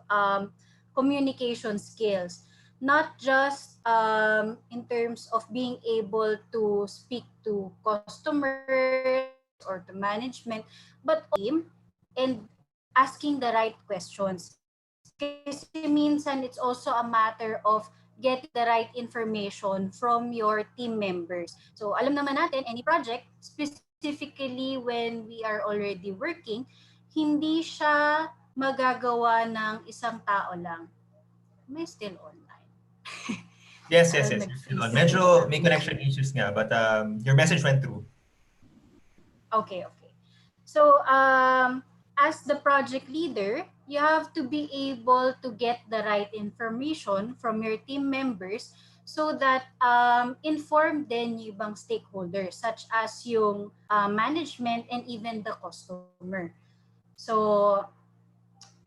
communication skills. Not just in terms of being able to speak to customers or to management, but team and asking the right questions. Kasi minsan it's also a matter of getting the right information from your team members. So alam naman natin, any project, specifically when we are already working, hindi siya magagawa ng isang tao lang. Am I still online? Yes. You're still on. Medyo may connection issues nga, but your message went through. Okay. So, as the project leader, you have to be able to get the right information from your team members so that inform din yung ibang stakeholders such as yung management and even the customer. So,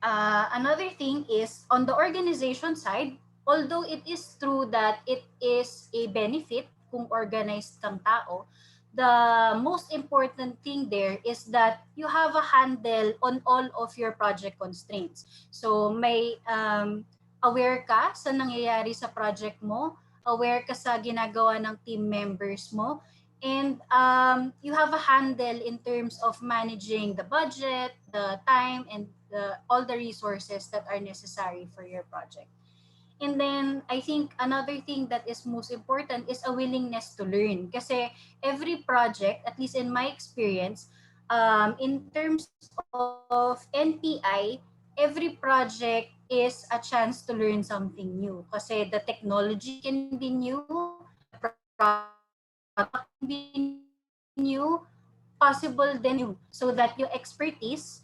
another thing is on the organization side, although it is true that it is a benefit kung organized kang tao, the most important thing there is that you have a handle on all of your project constraints. So may aware ka sa nangyayari sa project mo, aware ka sa ginagawa ng team members mo, and you have a handle in terms of managing the budget, the time, and all the resources that are necessary for your project. And then, I think another thing that is most important is a willingness to learn. Kasi every project, at least in my experience, in terms of NPI, every project is a chance to learn something new. Kasi the technology can be new, the product can be new, possible then new. So that your expertise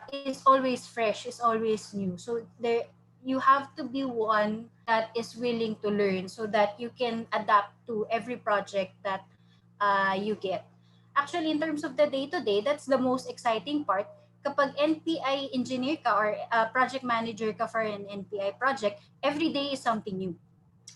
is always fresh, is always new. So you have to be one that is willing to learn so that you can adapt to every project that you get. Actually, in terms of the day-to-day, that's the most exciting part. Kapag NPI engineer ka or project manager ka for an NPI project, every day is something new.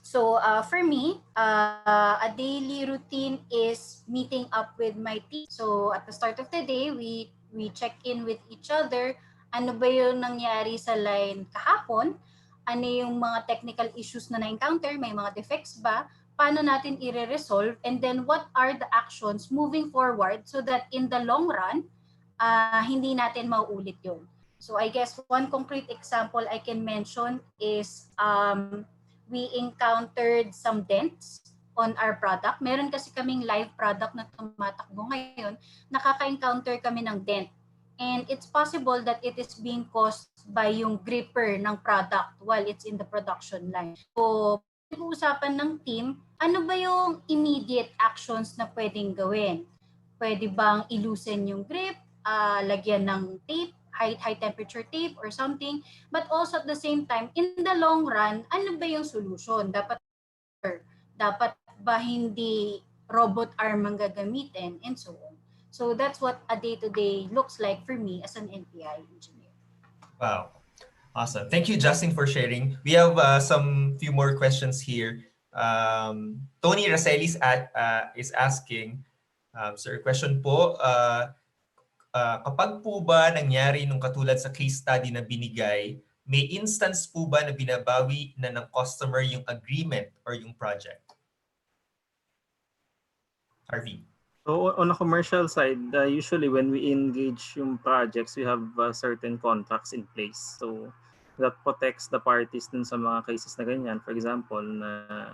So for me, a daily routine is meeting up with my team. So at the start of the day, we check in with each other. Ano ba yung nangyari sa line kahapon? Ano yung mga technical issues na na-encounter? May mga defects ba? paano natin i-resolve, and then what are the actions moving forward so that in the long run, hindi natin mauulit yun. So I guess one concrete example I can mention is we encountered some dents on our product. Meron kasi kaming live product na tumatakbo ngayon, nakaka-encounter kami ng dent. And it's possible that it is being caused by yung gripper ng product while it's in the production line. So, nag-uusapan ng team, ano ba yung immediate actions na pwedeng gawin? Pwede bang i-loosen yung grip, lagyan ng tape, high temperature tape or something? But also at the same time, in the long run, ano ba yung solution? Dapat ba hindi robot arm ang gagamitin, and so on. So that's what a day-to-day looks like for me as an NPI engineer. Wow. Awesome. Thank you, Justine, for sharing. We have some few more questions here. Tony Racelis is asking, sir, question po, kapag po ba nangyari nung katulad sa case study na binigay, may instance po ba na binabawi na ng customer yung agreement or yung project? Arvee. So on a commercial side, usually when we engage yung projects, we have certain contracts in place. So that protects the parties dun sa mga cases na ganyan. For example, na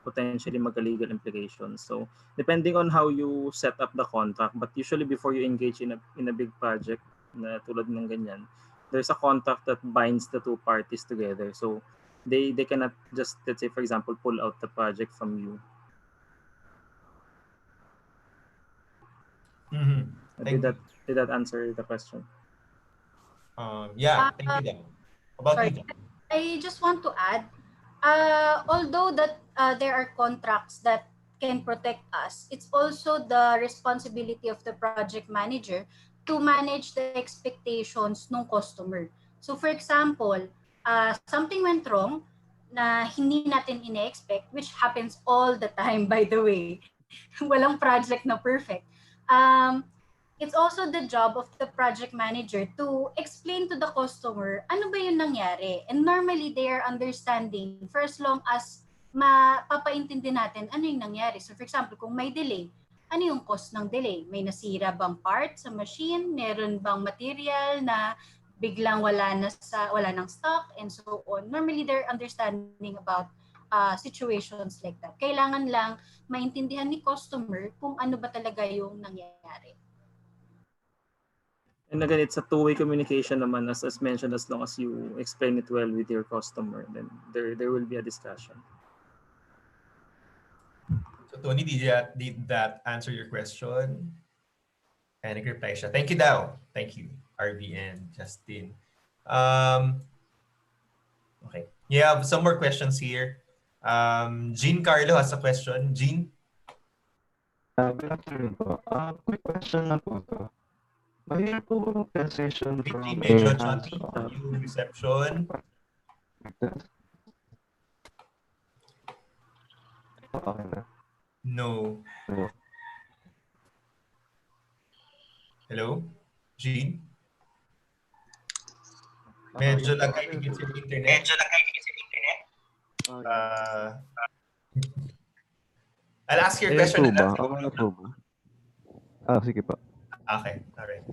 potentially magka-legal implications. So depending on how you set up the contract, but usually before you engage in a big project na tulad ng ganyan, there's a contract that binds the two parties together. So they cannot just, let's say for example, pull out the project from you. Mm-hmm. Did that answer the question? Yeah, thank you. Dan. About Sorry, you, Dan? I just want to add, although that there are contracts that can protect us, it's also the responsibility of the project manager to manage the expectations ng customer. So for example, something went wrong na hindi natin ine-expect, which happens all the time, by the way. Walang project na perfect. It's also the job of the project manager to explain to the customer ano ba yung nangyari. And normally they are understanding for as long as mapapaintindi natin ano yung nangyari. So for example, kung may delay, ano yung cause ng delay? May nasira bang part sa machine? Meron bang material na biglang wala ng stock and so on. Normally they're understanding about situations like that. Kailangan lang maintindihan ni customer kung ano ba talaga yung nangyari. And again, it's a two-way communication naman, as mentioned, as long as you explain it well with your customer, then there will be a discussion. So Tony, did that answer your question? And reply siya. Thank you daw. Thank you, Arvee and Justine. Okay. You have some more questions here. Jean Carlo has a question. Jean? Good afternoon po. Quick question lang po to. Mahirap po ba transition from Medyo choppy yung reception. Okay na. No. Hello? Jean? Medyo lagay din sa internet. I'll ask your question. Ba? Okay na po ba? Sige po. Okay, all right.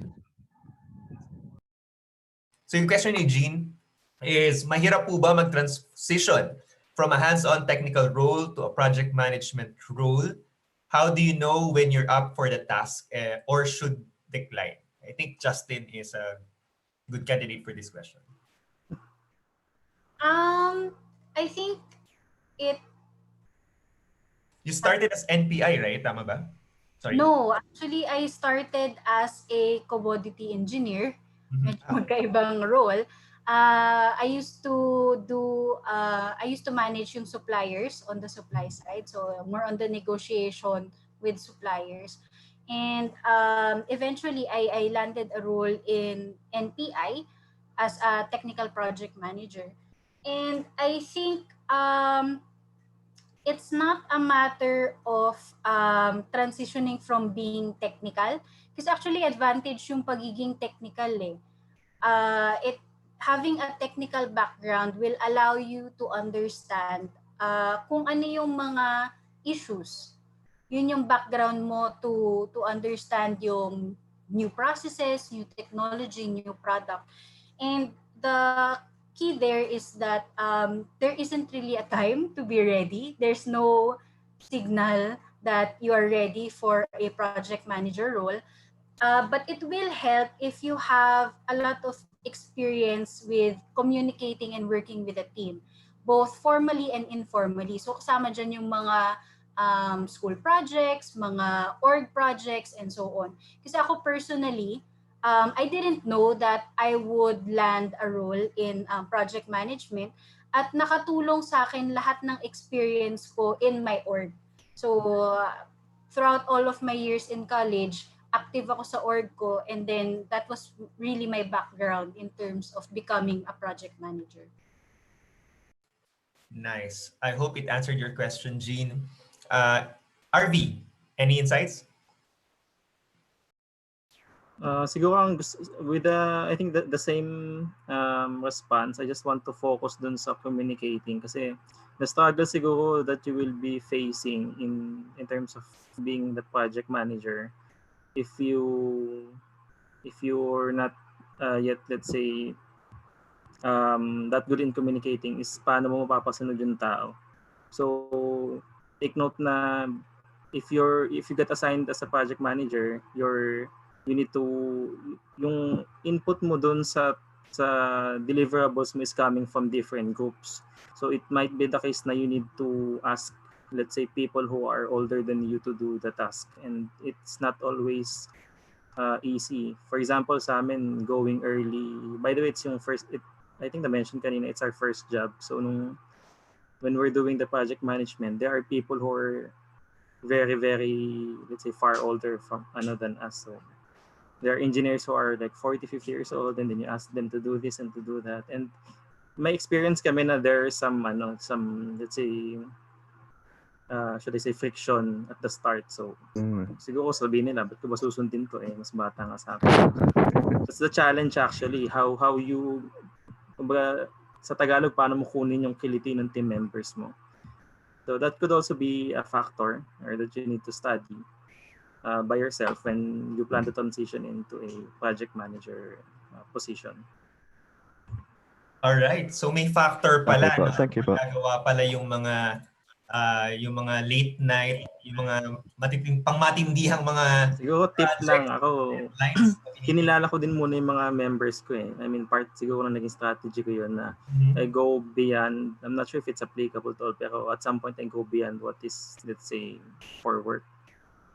So yung question ni Jean is, mahirap po ba mag-transition from a hands-on technical role to a project management role? How do you know when you're up for the task or should decline? I think Justine is a good candidate for this question. I think You started as NPI, right? Tama ba? Sorry. No, actually I started as a commodity engineer. Medyo magkaibang role. I used to manage yung suppliers on the supply side, so more on the negotiation with suppliers. And eventually I landed a role in NPI as a technical project manager. And I think it's not a matter of transitioning from being technical, because actually advantage yung pagiging technical eh. Having a technical background will allow you to understand kung ano yung mga issues. Yun yung background mo to understand yung new processes, new technology, new product. And the key there is that there isn't really a time to be ready. There's no signal that you are ready for a project manager role. But it will help if you have a lot of experience with communicating and working with a team, both formally and informally. So kasama dyan yung mga school projects, mga org projects, and so on. Kasi ako personally, I didn't know that I would land a role in project management at nakatulong sa akin lahat ng experience ko in my org. So, throughout all of my years in college, active ako sa org ko, and then that was really my background in terms of becoming a project manager. Nice. I hope it answered your question, Jean. Arvee, any insights? Siguro with I think the same response, I just want to focus dun sa communicating kasi the struggle siguro that you will be facing in terms of being the project manager if you're not yet, let's say, that good in communicating is paano mo mapapasunod yung tao. So take note na if you get assigned as a project manager, you need to, yung input mo dun sa deliverables mo is coming from different groups. So it might be the case na you need to ask, let's say, people who are older than you to do the task, and it's not always easy. For example, sa amin, going early, by the way, it's yung first, I think I mentioned kanina, it's our first job. So when we're doing the project management, there are people who are very, very, let's say, far older than us. So there are engineers who are like 40, 50 years old, and then you ask them to do this and to do that. And my experience kami na there is some, let's say, should I say, friction at the start. So siguro sabihin nila, ba't ko ba susundin ko, mas bata nga sa akin. That's the challenge actually, how you, kumbaga, sa Tagalog, paano mo kunin yung kiliti ng team members mo. So that could also be a factor or that you need to study by yourself when you plan to transition into a project manager position. All right. So may factor pala. Thank you po. Nagawa pala yung mga late night, yung mga pangmatindihang mga siguro tip lang ako. Lines. Kinilala ko din muna yung mga members ko eh. I mean, part siguro na naging strategy ko yun na I go beyond, I'm not sure if it's applicable to all, pero at some point I go beyond what is, let's say, for work.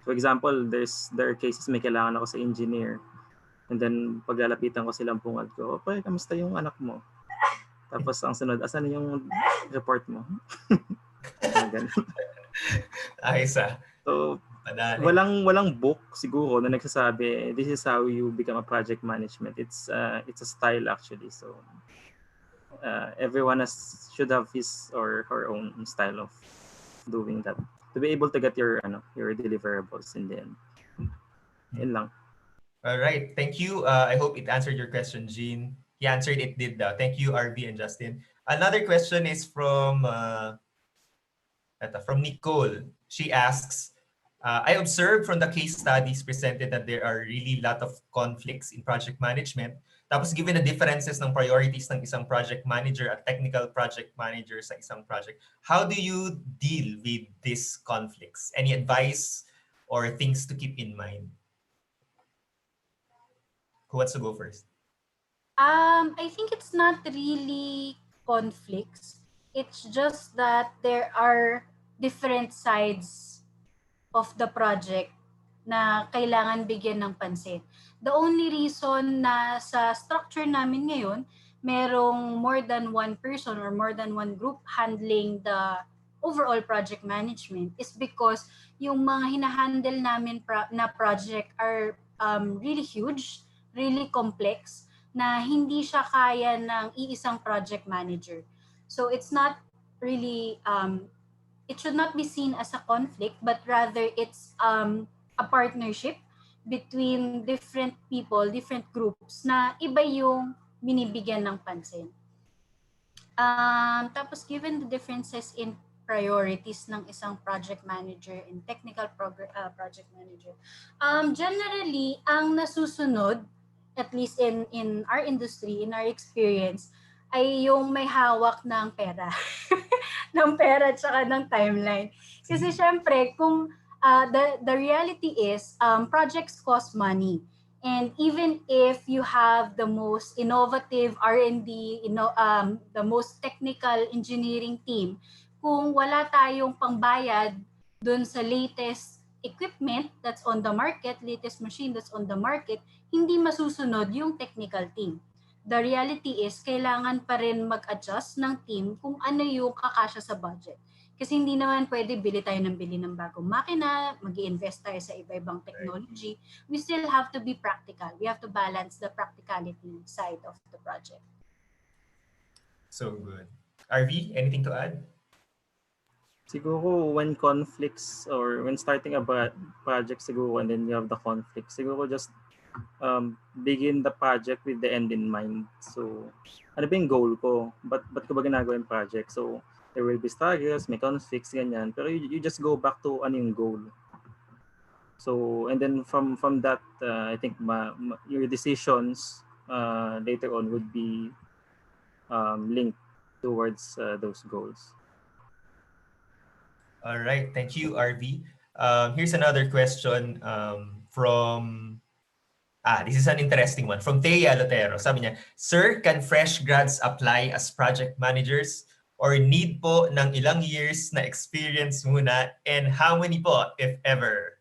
For example, there are cases may kailangan ako sa engineer. And then paglalapitan ko silang pungad ko, okay, kamusta yung anak mo? Tapos ang sunod, asan yung report mo? Ayos ah. So, walang book siguro na nagsasabi, this is how you become a project management. It's a style actually. So, everyone should have his or her own style of doing that to be able to get your deliverables in the end. Yun lang. All right. Thank you. I hope it answered your question, Jean. He answered it did. Thank you, Arvee and Justine. Another question is from Nicole. She asks, I observed from the case studies presented that there are really a lot of conflicts in project management. Tapos given the differences ng priorities ng isang project manager at technical project manager sa isang project, how do you deal with these conflicts? Any advice or things to keep in mind? Who wants to go first? I think it's not really conflicts. It's just that there are different sides of the project na kailangan bigyan ng pansin. The only reason na sa structure namin ngayon, merong more than one person or more than one group handling the overall project management is because yung mga hinahandle namin na project are really huge, really complex, na hindi siya kaya ng iisang project manager. So it's not really, it should not be seen as a conflict, but rather it's a partnership between different people, different groups na iba yung binibigyan ng pansin. Tapos given the differences in priorities ng isang project manager and technical project manager? Generally, ang nasusunod, at least in our industry, in our experience, ay yung may hawak ng pera. ng pera at saka ng timeline. Kasi syempre, kung the reality is, projects cost money. And even if you have the most innovative R&D, the most technical engineering team, kung wala tayong pangbayad dun sa latest equipment that's on the market, latest machine that's on the market, hindi masusunod yung technical team. The reality is, kailangan pa rin mag-adjust ng team kung ano yung kakasya sa budget. Kasi hindi naman pwede bili tayo ng bagong makina, mag-i-invest tayo sa iba-ibang technology. We still have to be practical. We have to balance the practicality side of the project. So good. Arvee, anything to add? Siguro when conflicts or when starting a project siguro and then you have the conflict, siguro just begin the project with the end in mind. So, ano ba yung goal ko? Ba't ko ba ginagawa yung project? So, there will be struggles, may conflicts, ganyan. Pero you just go back to ano yung goal. So, and then from that, I think your decisions later on would be linked towards those goals. All right, thank you, Arvee. Here's another question from this is an interesting one. From Thea Lotero. Sabi niya, Sir, can fresh grads apply as project managers or need po ng ilang years na experience muna, and how many po, if ever?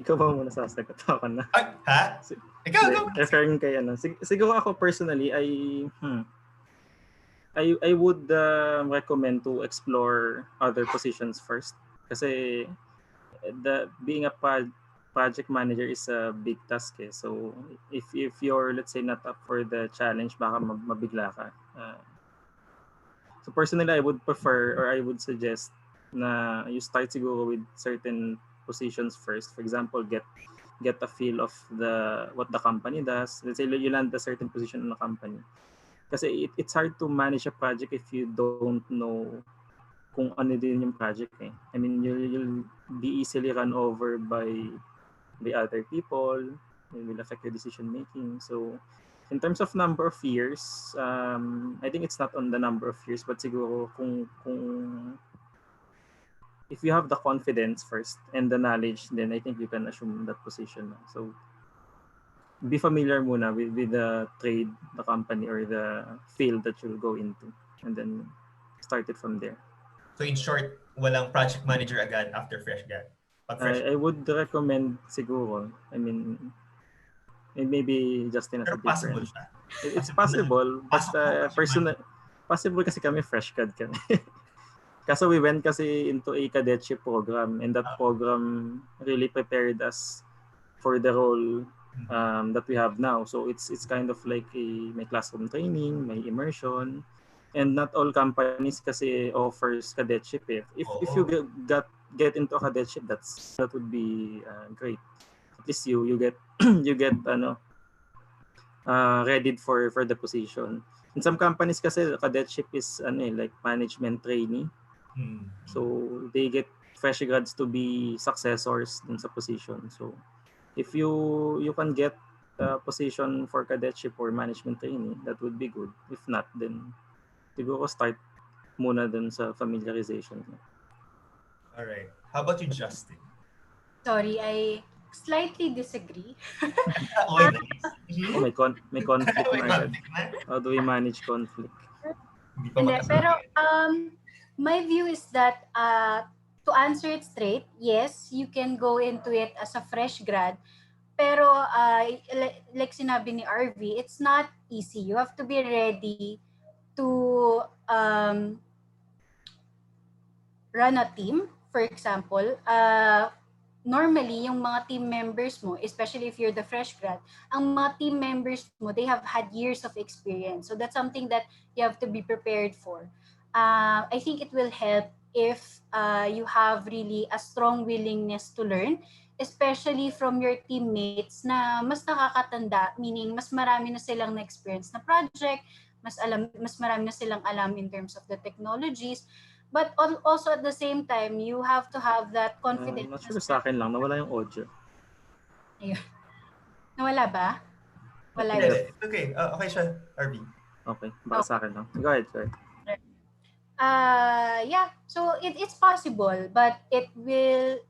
Ikaw ba muna sasagot? Ako na. Ay, ha? Ikaw, go. Referring kay ano. Siguro ako personally, I would recommend to explore other positions first. Kasi being a project manager is a big task. So if you're, let's say, not up for the challenge, baka mabigla ka. So personally, I would prefer or I would suggest na you start siguro with certain positions first. For example, get a feel of what the company does. Let's say you land a certain position in a company. Kasi it's hard to manage a project if you don't know kung ano din yung project. I mean, you'll be easily run over by other people. It will affect your decision making. So, in terms of number of years, I think it's not on the number of years, but siguro kung if you have the confidence first and the knowledge, then I think you can assume that position. So, be familiar muna with the trade, the company, or the field that you'll go into, and then start it from there. So in short, walang project manager agad after fresh grad? I would recommend siguro. I mean, maybe Justine has a different. Possible siya. It's possible, but personal, possible kasi kami fresh grad kami. Kasi we went kasi into a cadetship program, and that program really prepared us for the role that we have now. So it's kind of like may classroom training, may immersion. And not all companies kasi offers cadetship. If you get into a cadetship, that would be great. At least you get you get readied for the position. In some companies kasi cadetship is like management trainee. So they get fresh grads to be successors dun sa position. So if you can get a position for cadetship or management trainee, that would be good. If not, then siguro start muna dun sa familiarization. Alright. How about you, Justine? Sorry, I slightly disagree. May conflict na agad. How do we manage conflict? Pero my view is that to answer it straight, yes, you can go into it as a fresh grad. Pero like sinabi ni Arvee, it's not easy. You have to be ready to run a team. For example, normally, yung mga team members mo, especially if you're the fresh grad, ang mga team members mo, they have had years of experience. So that's something that you have to be prepared for. I think it will help if you have really a strong willingness to learn, especially from your teammates na mas nakakatanda, meaning mas marami na silang na-experience na project, mas marami na silang alam in terms of the technologies. But also at the same time, you have to have that confidence. Not sure sa akin lang, nawala yung audio. Ayun. Nawala ba? Wala Hindi, yun. it's okay. Okay siya, Arvee. Okay, baka sa akin lang. Go ahead, sir. Yeah, so it's possible, but it will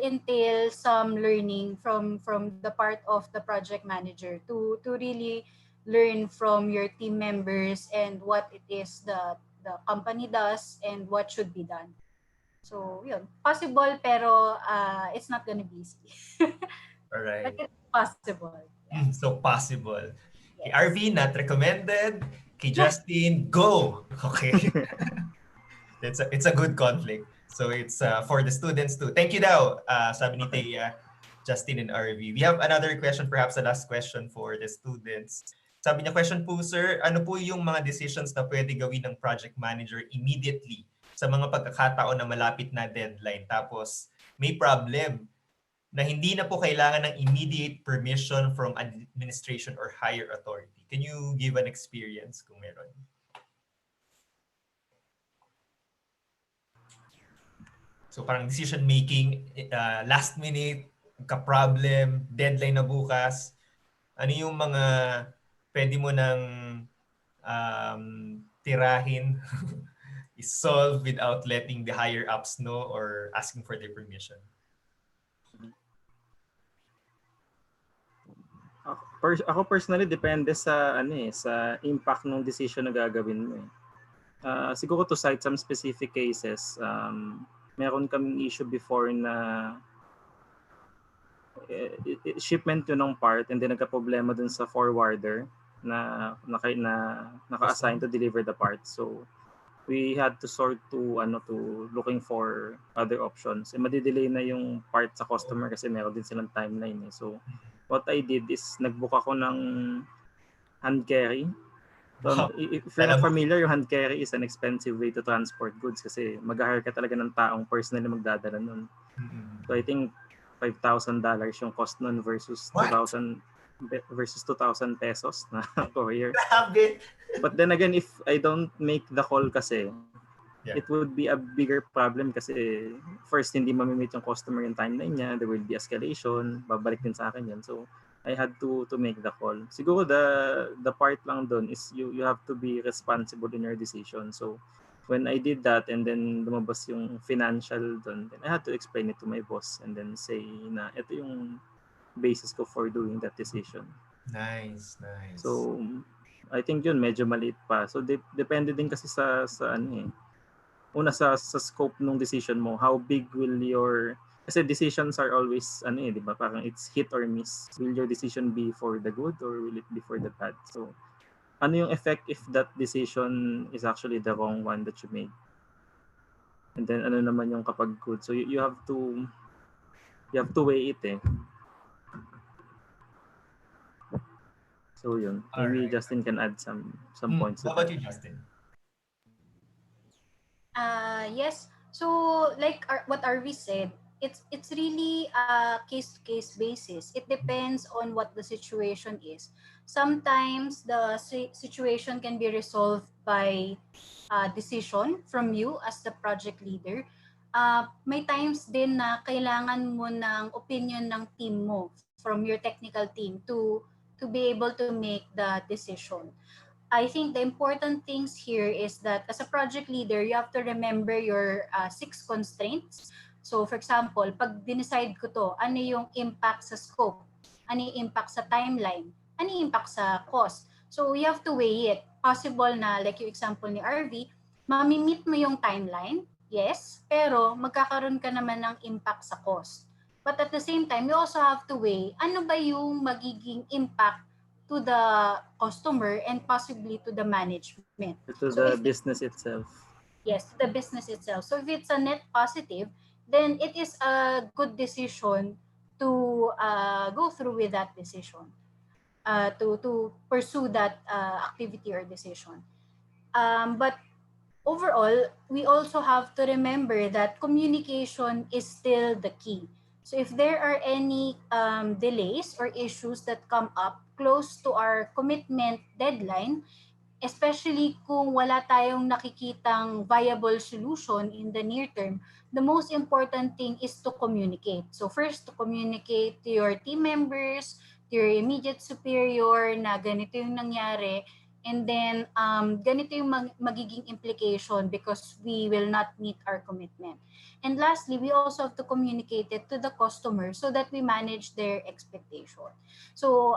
entail some learning from the part of the project manager to really learn from your team members and what it is the company does and what should be done. So yun, possible pero it's not gonna be easy. All right. But it's possible. So possible. Kay Yes. Arvee, not recommended. Kay Justine, go! Okay. It's a good conflict. So it's for the students too. Thank you daw, sabi ni Thea, Justine and Arvee. We have another question, perhaps the last question for the students. Sabi niya, question po sir, ano po yung mga decisions na pwede gawin ng project manager immediately sa mga pagkakataon na malapit na deadline? Tapos may problem na hindi na po kailangan ng immediate permission from administration or higher authority. Can you give an experience kung meron? So parang decision making, last minute, ka-problem, deadline na bukas. Ano yung mga pwede mo nang tirahin, is-solve without letting the higher ups know or asking for their permission? Ako personally, depende sa sa impact ng decision na gagawin mo. Siguro to cite some specific cases, meron kaming issue before na shipment yun ng part and then nagka-problema dun sa forwarder na naka-assign to deliver the part. So we had to sort to looking for other options. Madidelay na yung part sa customer kasi meron din silang timeline. So what I did is nagbook ako ng hand carry. So, if you're not familiar, yung hand carry is an expensive way to transport goods kasi mag-hire ka talaga ng taong personally magdadala nun. So I think $5,000 yung cost nun versus 2,000 pesos na courier. But then again, if I don't make the call kasi, it would be a bigger problem kasi first, hindi mamimit yung customer yung timeline niya, there will be escalation, babalik din sa akin yan. So I had to make the call. Siguro the part lang doon is you have to be responsible in your decision. So when I did that and then lumabas yung financial doon, then I had to explain it to my boss and then say na ito yung basis ko for doing that decision. Nice. So I think yun medyo maliit pa. So depende din kasi sa una sa scope ng decision mo, how big will your, kasi decisions are always di ba, parang it's hit or miss. Will your decision be for the good or will it be for the bad? So ano yung effect if that decision is actually the wrong one that you made? And then ano naman yung kapag good? So you have to weigh it So yun, maybe Justine can add some points. How about you, Justine? Yes. So like what Arvee said, it's really a case-to-case basis. It depends on what the situation is. Sometimes the situation can be resolved by decision from you as the project leader. May times din na kailangan mo ng opinion ng team mo from your technical team to be able to make the decision. I think the important things here is that as a project leader, you have to remember your 6 constraints. So for example, pag dinecide ko to, ano yung impact sa scope? Ano yung impact sa timeline? Ano yung impact sa cost? So you have to weigh it. Possible na, like yung example ni Arvee, mamimit mo yung timeline, yes, pero magkakaroon ka naman ng impact sa cost. But at the same time, you also have to weigh, ano ba yung magiging impact to the customer and possibly to the management. To the business itself. Yes, to the business itself. So if it's a net positive, then it is a good decision to go through with that decision, to pursue that activity or decision. But overall, we also have to remember that communication is still the key. So if there are any delays or issues that come up close to our commitment deadline, especially kung wala tayong nakikitang viable solution in the near term, the most important thing is to communicate. So first, to communicate to your team members, to your immediate superior na ganito yung nangyari, and then ganito yung magiging implication because we will not meet our commitment. And lastly, we also have to communicate it to the customer so that we manage their expectation. So,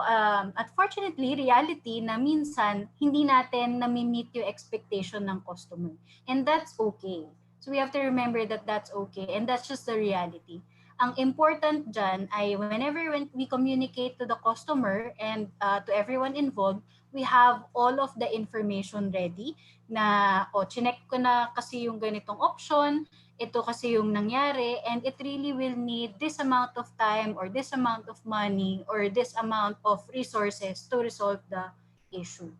unfortunately, reality na minsan hindi natin nami-meet yung expectation ng customer. And that's okay. So, we have to remember that that's okay. And that's just the reality. Ang important dyan ay whenever we communicate to the customer and to everyone involved, we have all of the information ready na, chinek ko na kasi yung ganitong option, ito kasi yung nangyari, and it really will need this amount of time or this amount of money or this amount of resources to resolve the issue.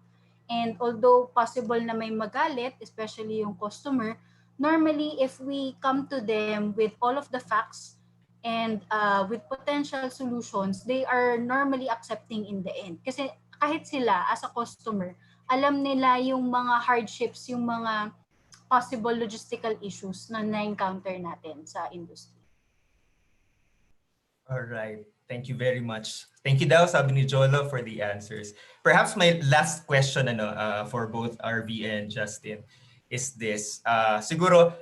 And although possible na may magalit, especially yung customer, normally if we come to them with all of the facts and with potential solutions, they are normally accepting in the end. Kasi kahit sila as a customer, alam nila yung mga hardships, yung mga possible logistical issues na na-encounter natin sa industry. All right. Thank you very much. Thank you daw, sabi ni Jolo, for the answers. Perhaps my last question for both Arvee and Justine is this. Siguro,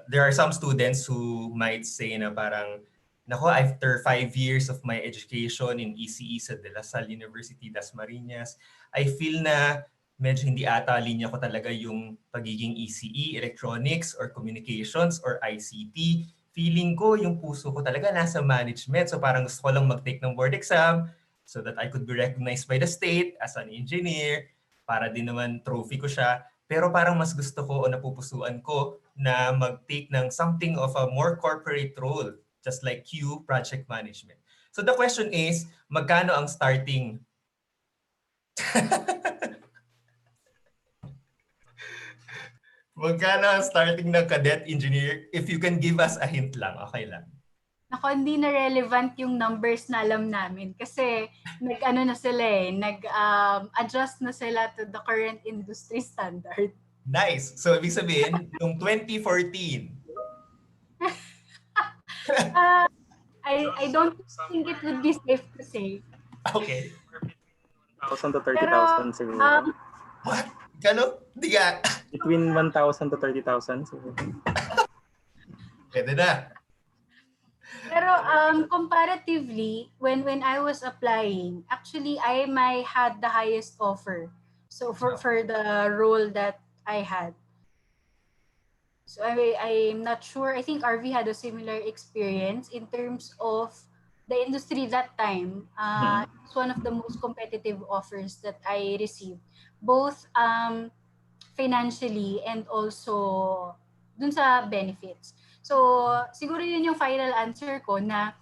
there are some students who might say na parang, nako, after 5 years of my education in ECE sa De La Salle University, Dasmariñas, I feel na medyo hindi ata linya ko talaga yung pagiging ECE, electronics, or communications, or ICT. Feeling ko yung puso ko talaga nasa management. So parang gusto ko lang mag-take ng board exam so that I could be recognized by the state as an engineer, para din naman trophy ko siya. Pero parang mas gusto ko o napupusuan ko na mag-take ng something of a more corporate role, just like you, project management. So the question is, magkano ang starting? Magkano ang starting ng cadet engineer? If you can give us a hint lang, okay lang. Nako, hindi na relevant yung numbers na alam namin kasi nag-adjust na sila to the current industry standard. Nice. So ibig sabihin, nung 2014. I don't think it would be safe to say. Okay. 1,000 to 30,000 siguro. What? Gano? Hindi ka. Between 1,000 to 30,000 siguro. Pwede na. Pero comparatively, when I was applying, actually I had the highest offer. So for the role that I had. So I'm not sure. I think Arvee had a similar experience in terms of the industry that time. It's one of the most competitive offers that I received, both financially and also dun sa benefits. So siguro yun yung final answer ko na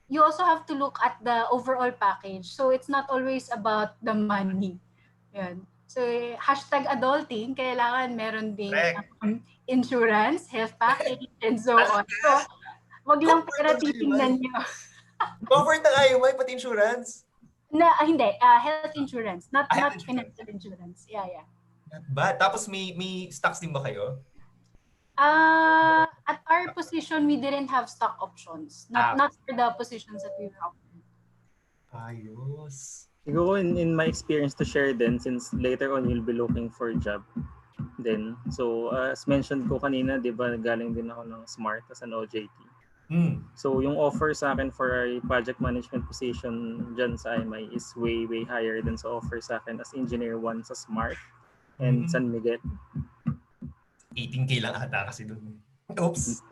you also have to look at the overall package. So it's not always about the money. Yan. So #adulting, kailangan meron ding insurance, health package, and so on. So wag lang pera titingnan nyo. Covered na kayo, may pati insurance? Hindi, health insurance, not financial insurance. Yeah. Ba, tapos may stocks din ba kayo? At our position, we didn't have stock options. Not for the positions that we were offering. Ayos. Siguro in my experience to share then, since later on you'll be looking for a job then. So as mentioned ko kanina, di ba, galing din ako ng Smart as an OJT. So yung offer sa akin for a project management position dyan sa IMI is way higher than sa offer sa akin as engineer 1 sa Smart and San Miguel. 18K lang ata kasi dun. Oops.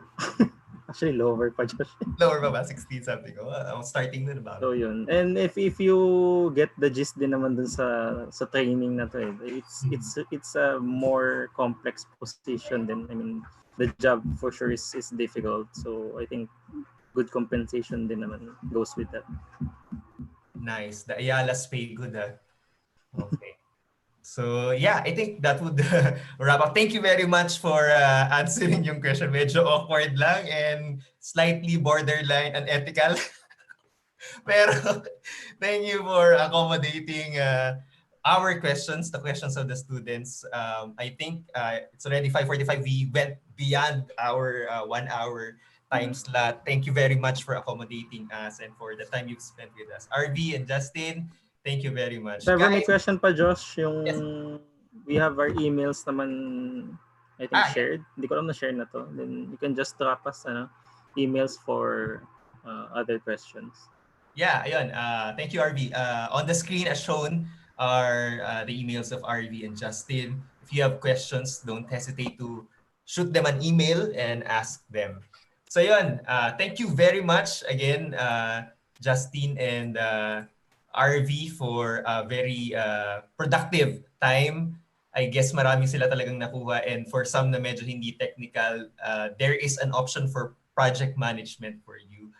Actually, lower pa, Josh. Lower pa ba? 16 something. Starting dun ba? So yun. And if you get the gist din naman dun sa training na to, it's a more complex position then. I mean, the job for sure is difficult. So I think good compensation din naman goes with that. Nice. The Ayala's pay good, ah. Okay. So yeah, I think that would wrap up. Thank you very much for answering yung question. Medyo awkward lang and slightly borderline unethical. Pero thank you for accommodating our questions, the questions of the students. I think it's already 5:45. We went beyond our 1 hour time slot. Thank you very much for accommodating us and for the time you've spent with us. Arvee and Justine, thank you very much. If ever may Guys, question pa, Josh, yung yes. we have our emails naman, I think, shared. Hindi ko alam na share na to. Then you can just drop us emails for other questions. Yeah, ayun. Thank you, Arvee. On the screen as shown are the emails of Arvee and Justine. If you have questions, don't hesitate to shoot them an email and ask them. So yun, thank you very much again, Justine and Arvee, for a very productive time. I guess marami sila talagang nakuha, and for some na medyo hindi technical, there is an option for project management for you.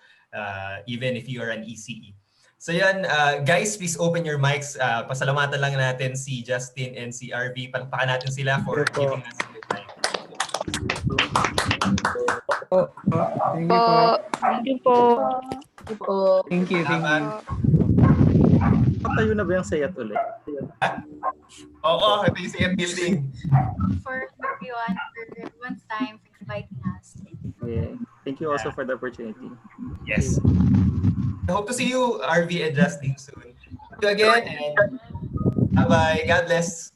Even if you are an ECE. So yan, guys, please open your mics. Pasalamatan lang natin si Justine and si Arvee. Palakpakan natin sila for giving us the time. Thank you po. Thank you po. Thank you. Patayo na ba yung sayat ulit? Oo, ito yung CM building. For everyone's time for inviting us. Yeah. Thank you also for the opportunity. Yes. I hope to see you, Arvee and Justine, soon. Thank you again, and bye-bye. God bless.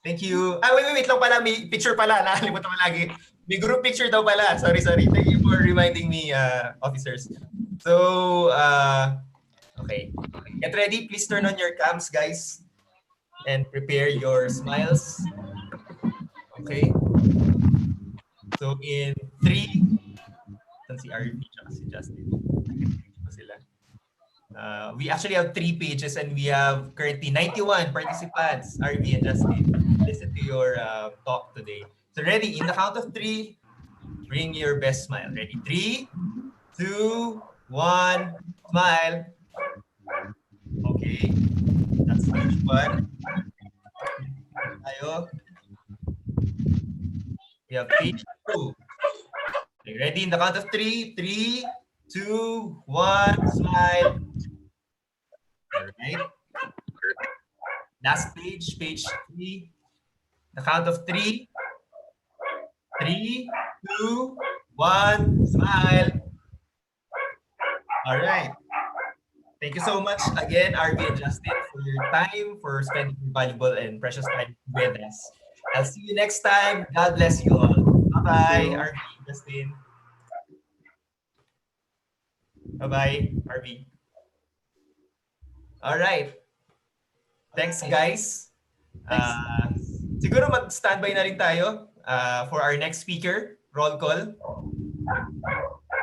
Thank you. Wait lang pala. May picture pala. Nakalimutan ko lagi. May group picture daw pala. Sorry. Thank you for reminding me, officers. So, okay. Get ready. Please turn on your cams, guys. And prepare your smiles. Okay. So, in 3, si Arvee at si Justine. We actually have 3 pages and we have currently 91 participants, Arvee and Justine. Listen to your talk today. So ready, in the count of 3, bring your best smile. Ready? 3, 2, 1, smile. Okay. That's stage 1. Tayo. We have stage 2. Okay, ready, in the count of 3, 3, 2, 1, smile. All right. Last page, page 3. The count of 3, 3, 2, 1, smile. All right. Thank you so much again, Arvee and Justine, for your time, for spending your valuable and precious time with us. I'll see you next time. God bless you all. Bye-bye, Arvee, Justine. Bye-bye, Arvee. All right. Thanks, guys. Siguro mag-standby na rin tayo for our next speaker. Roll call.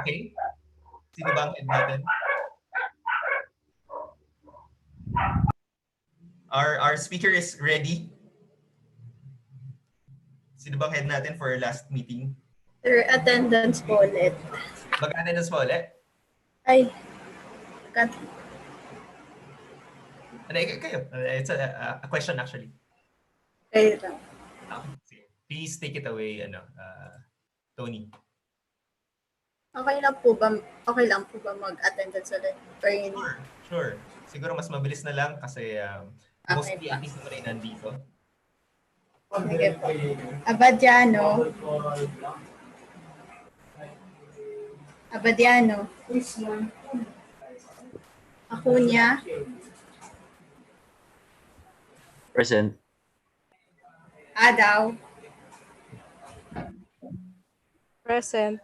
Okay. Sino ba ang head natin? Our speaker is ready. Sino bang head natin for our last meeting? Sir, attendance po ulit. Mag-attendance po ulit? Ay, Kayo. It's a question actually. kayo lang. Please take it away, Tony. Okay lang po ba mag-attendance ulit? Sure. Siguro mas mabilis na lang kasi mostly at least naman ay nandito. Sige po. Abadiano. Acuña. Present. Adaw. Present.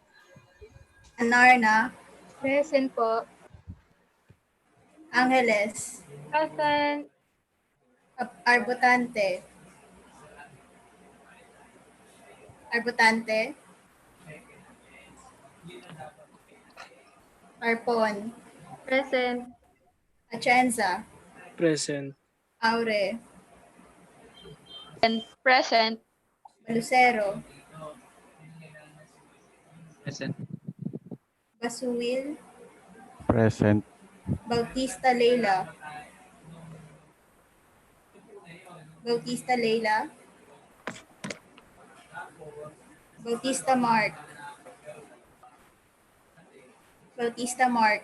Anarna. Present po. Angeles. Present. Arbutante. Arpon. Present. Atienza. Present. Aure. Present. Lucero. Present. Basuil. Present. Bautista Leila. Bautista Mark.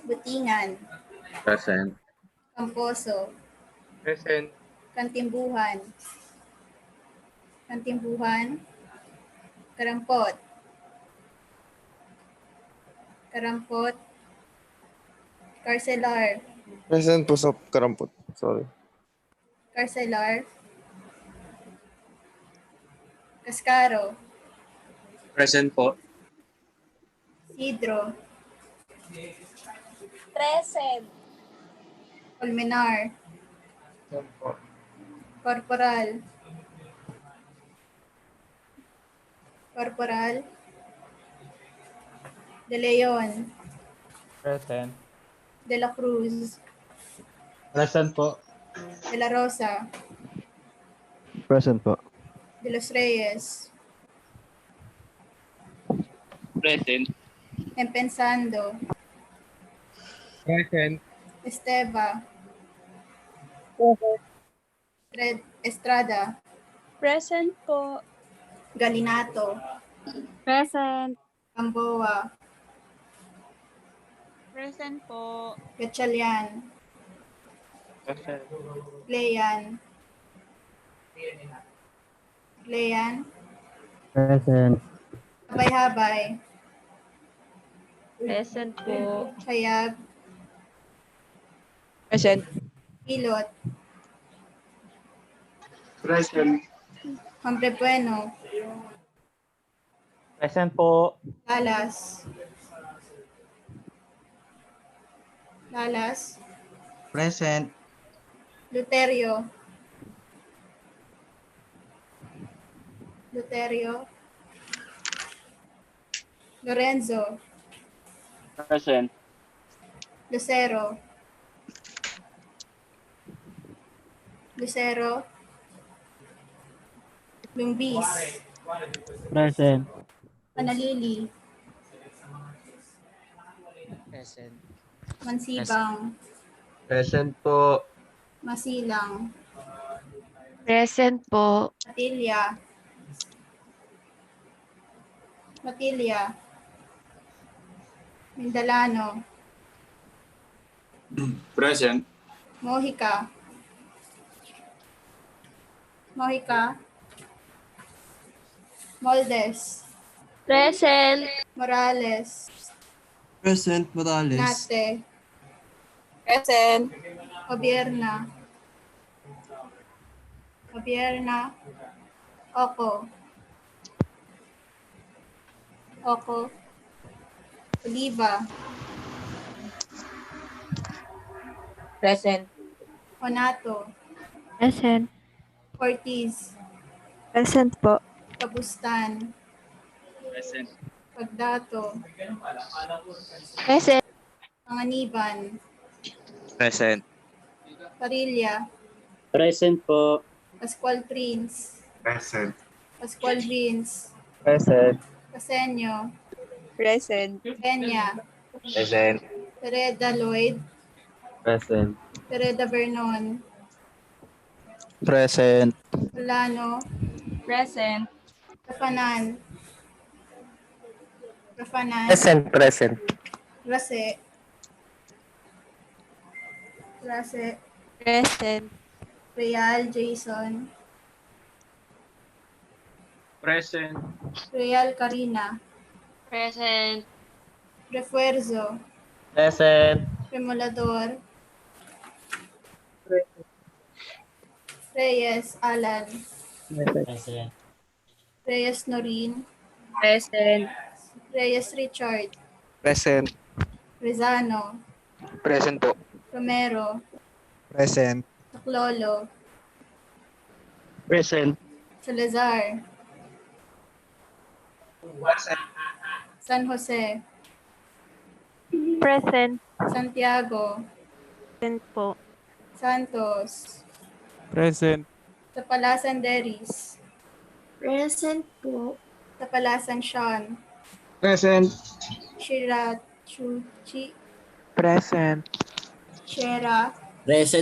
Butingan. Present. Camposo. Present. Kantimbuhan. Kantimbuhan. Karampot. Karampot. Carcelar. Present po sa karampot. Sorry. Carcelar. Cascaro. Present po. Sidro. Present. Colmenar. Corporal. Corporal. De Leon. Present. De la Cruz. Present po. De la Rosa. Present po. De los Reyes. Present. Empensando. Present. Esteba. Estrada. Present po. Galinato. Present. Gamboa. Present po. Gatchalian. Present. Leyan. Leyan. Present. Habay-habay. Present po. Hayag. Present. Ilot. Present. Hombre Bueno. Present po. Lalas. Lalas. Present. Luterio. Luterio. Lorenzo. Present. Lucero. Lucero. Lumbis. Present. Panalili. Present. Mansibang. Present po. Masilang. Present po. Matilya. Matilya. Mindalano. Present. Mojica. Mojica. Moldes. Present. Morales. Present, Morales. Nate. Present. Gobierna. Gobierna. Oko. Oko. Oliva. Present. Onato. Present. Ortiz. Present po. Kabustan. Present. Pagdato. Present. Panganiban. Present. Parilla. Present po. Pascual Prince. Present. Pascual Vince. Present. Pasenyo. Present. Kenya. Present. Pereda Lloyd. Present. Pereda Vernon. Present. Solano. Present. Rafanan. Rafanan. Present. Rase. Rase. Present. Real Jason. Present. Real Karina. Present. Refuerzo. Present. Remolador. Reyes Alan. Present. Reyes Norin. Present. Reyes Richard. Present. Rizano. Present po. Romero. Present. Taclolo. Present. Salazar. San Jose. Present. Santiago. Present po. Santos. Present. Tapalasan Deris. Present po. Tapalasan Sean. Present. Shira Chuchi. Present. Shera. Present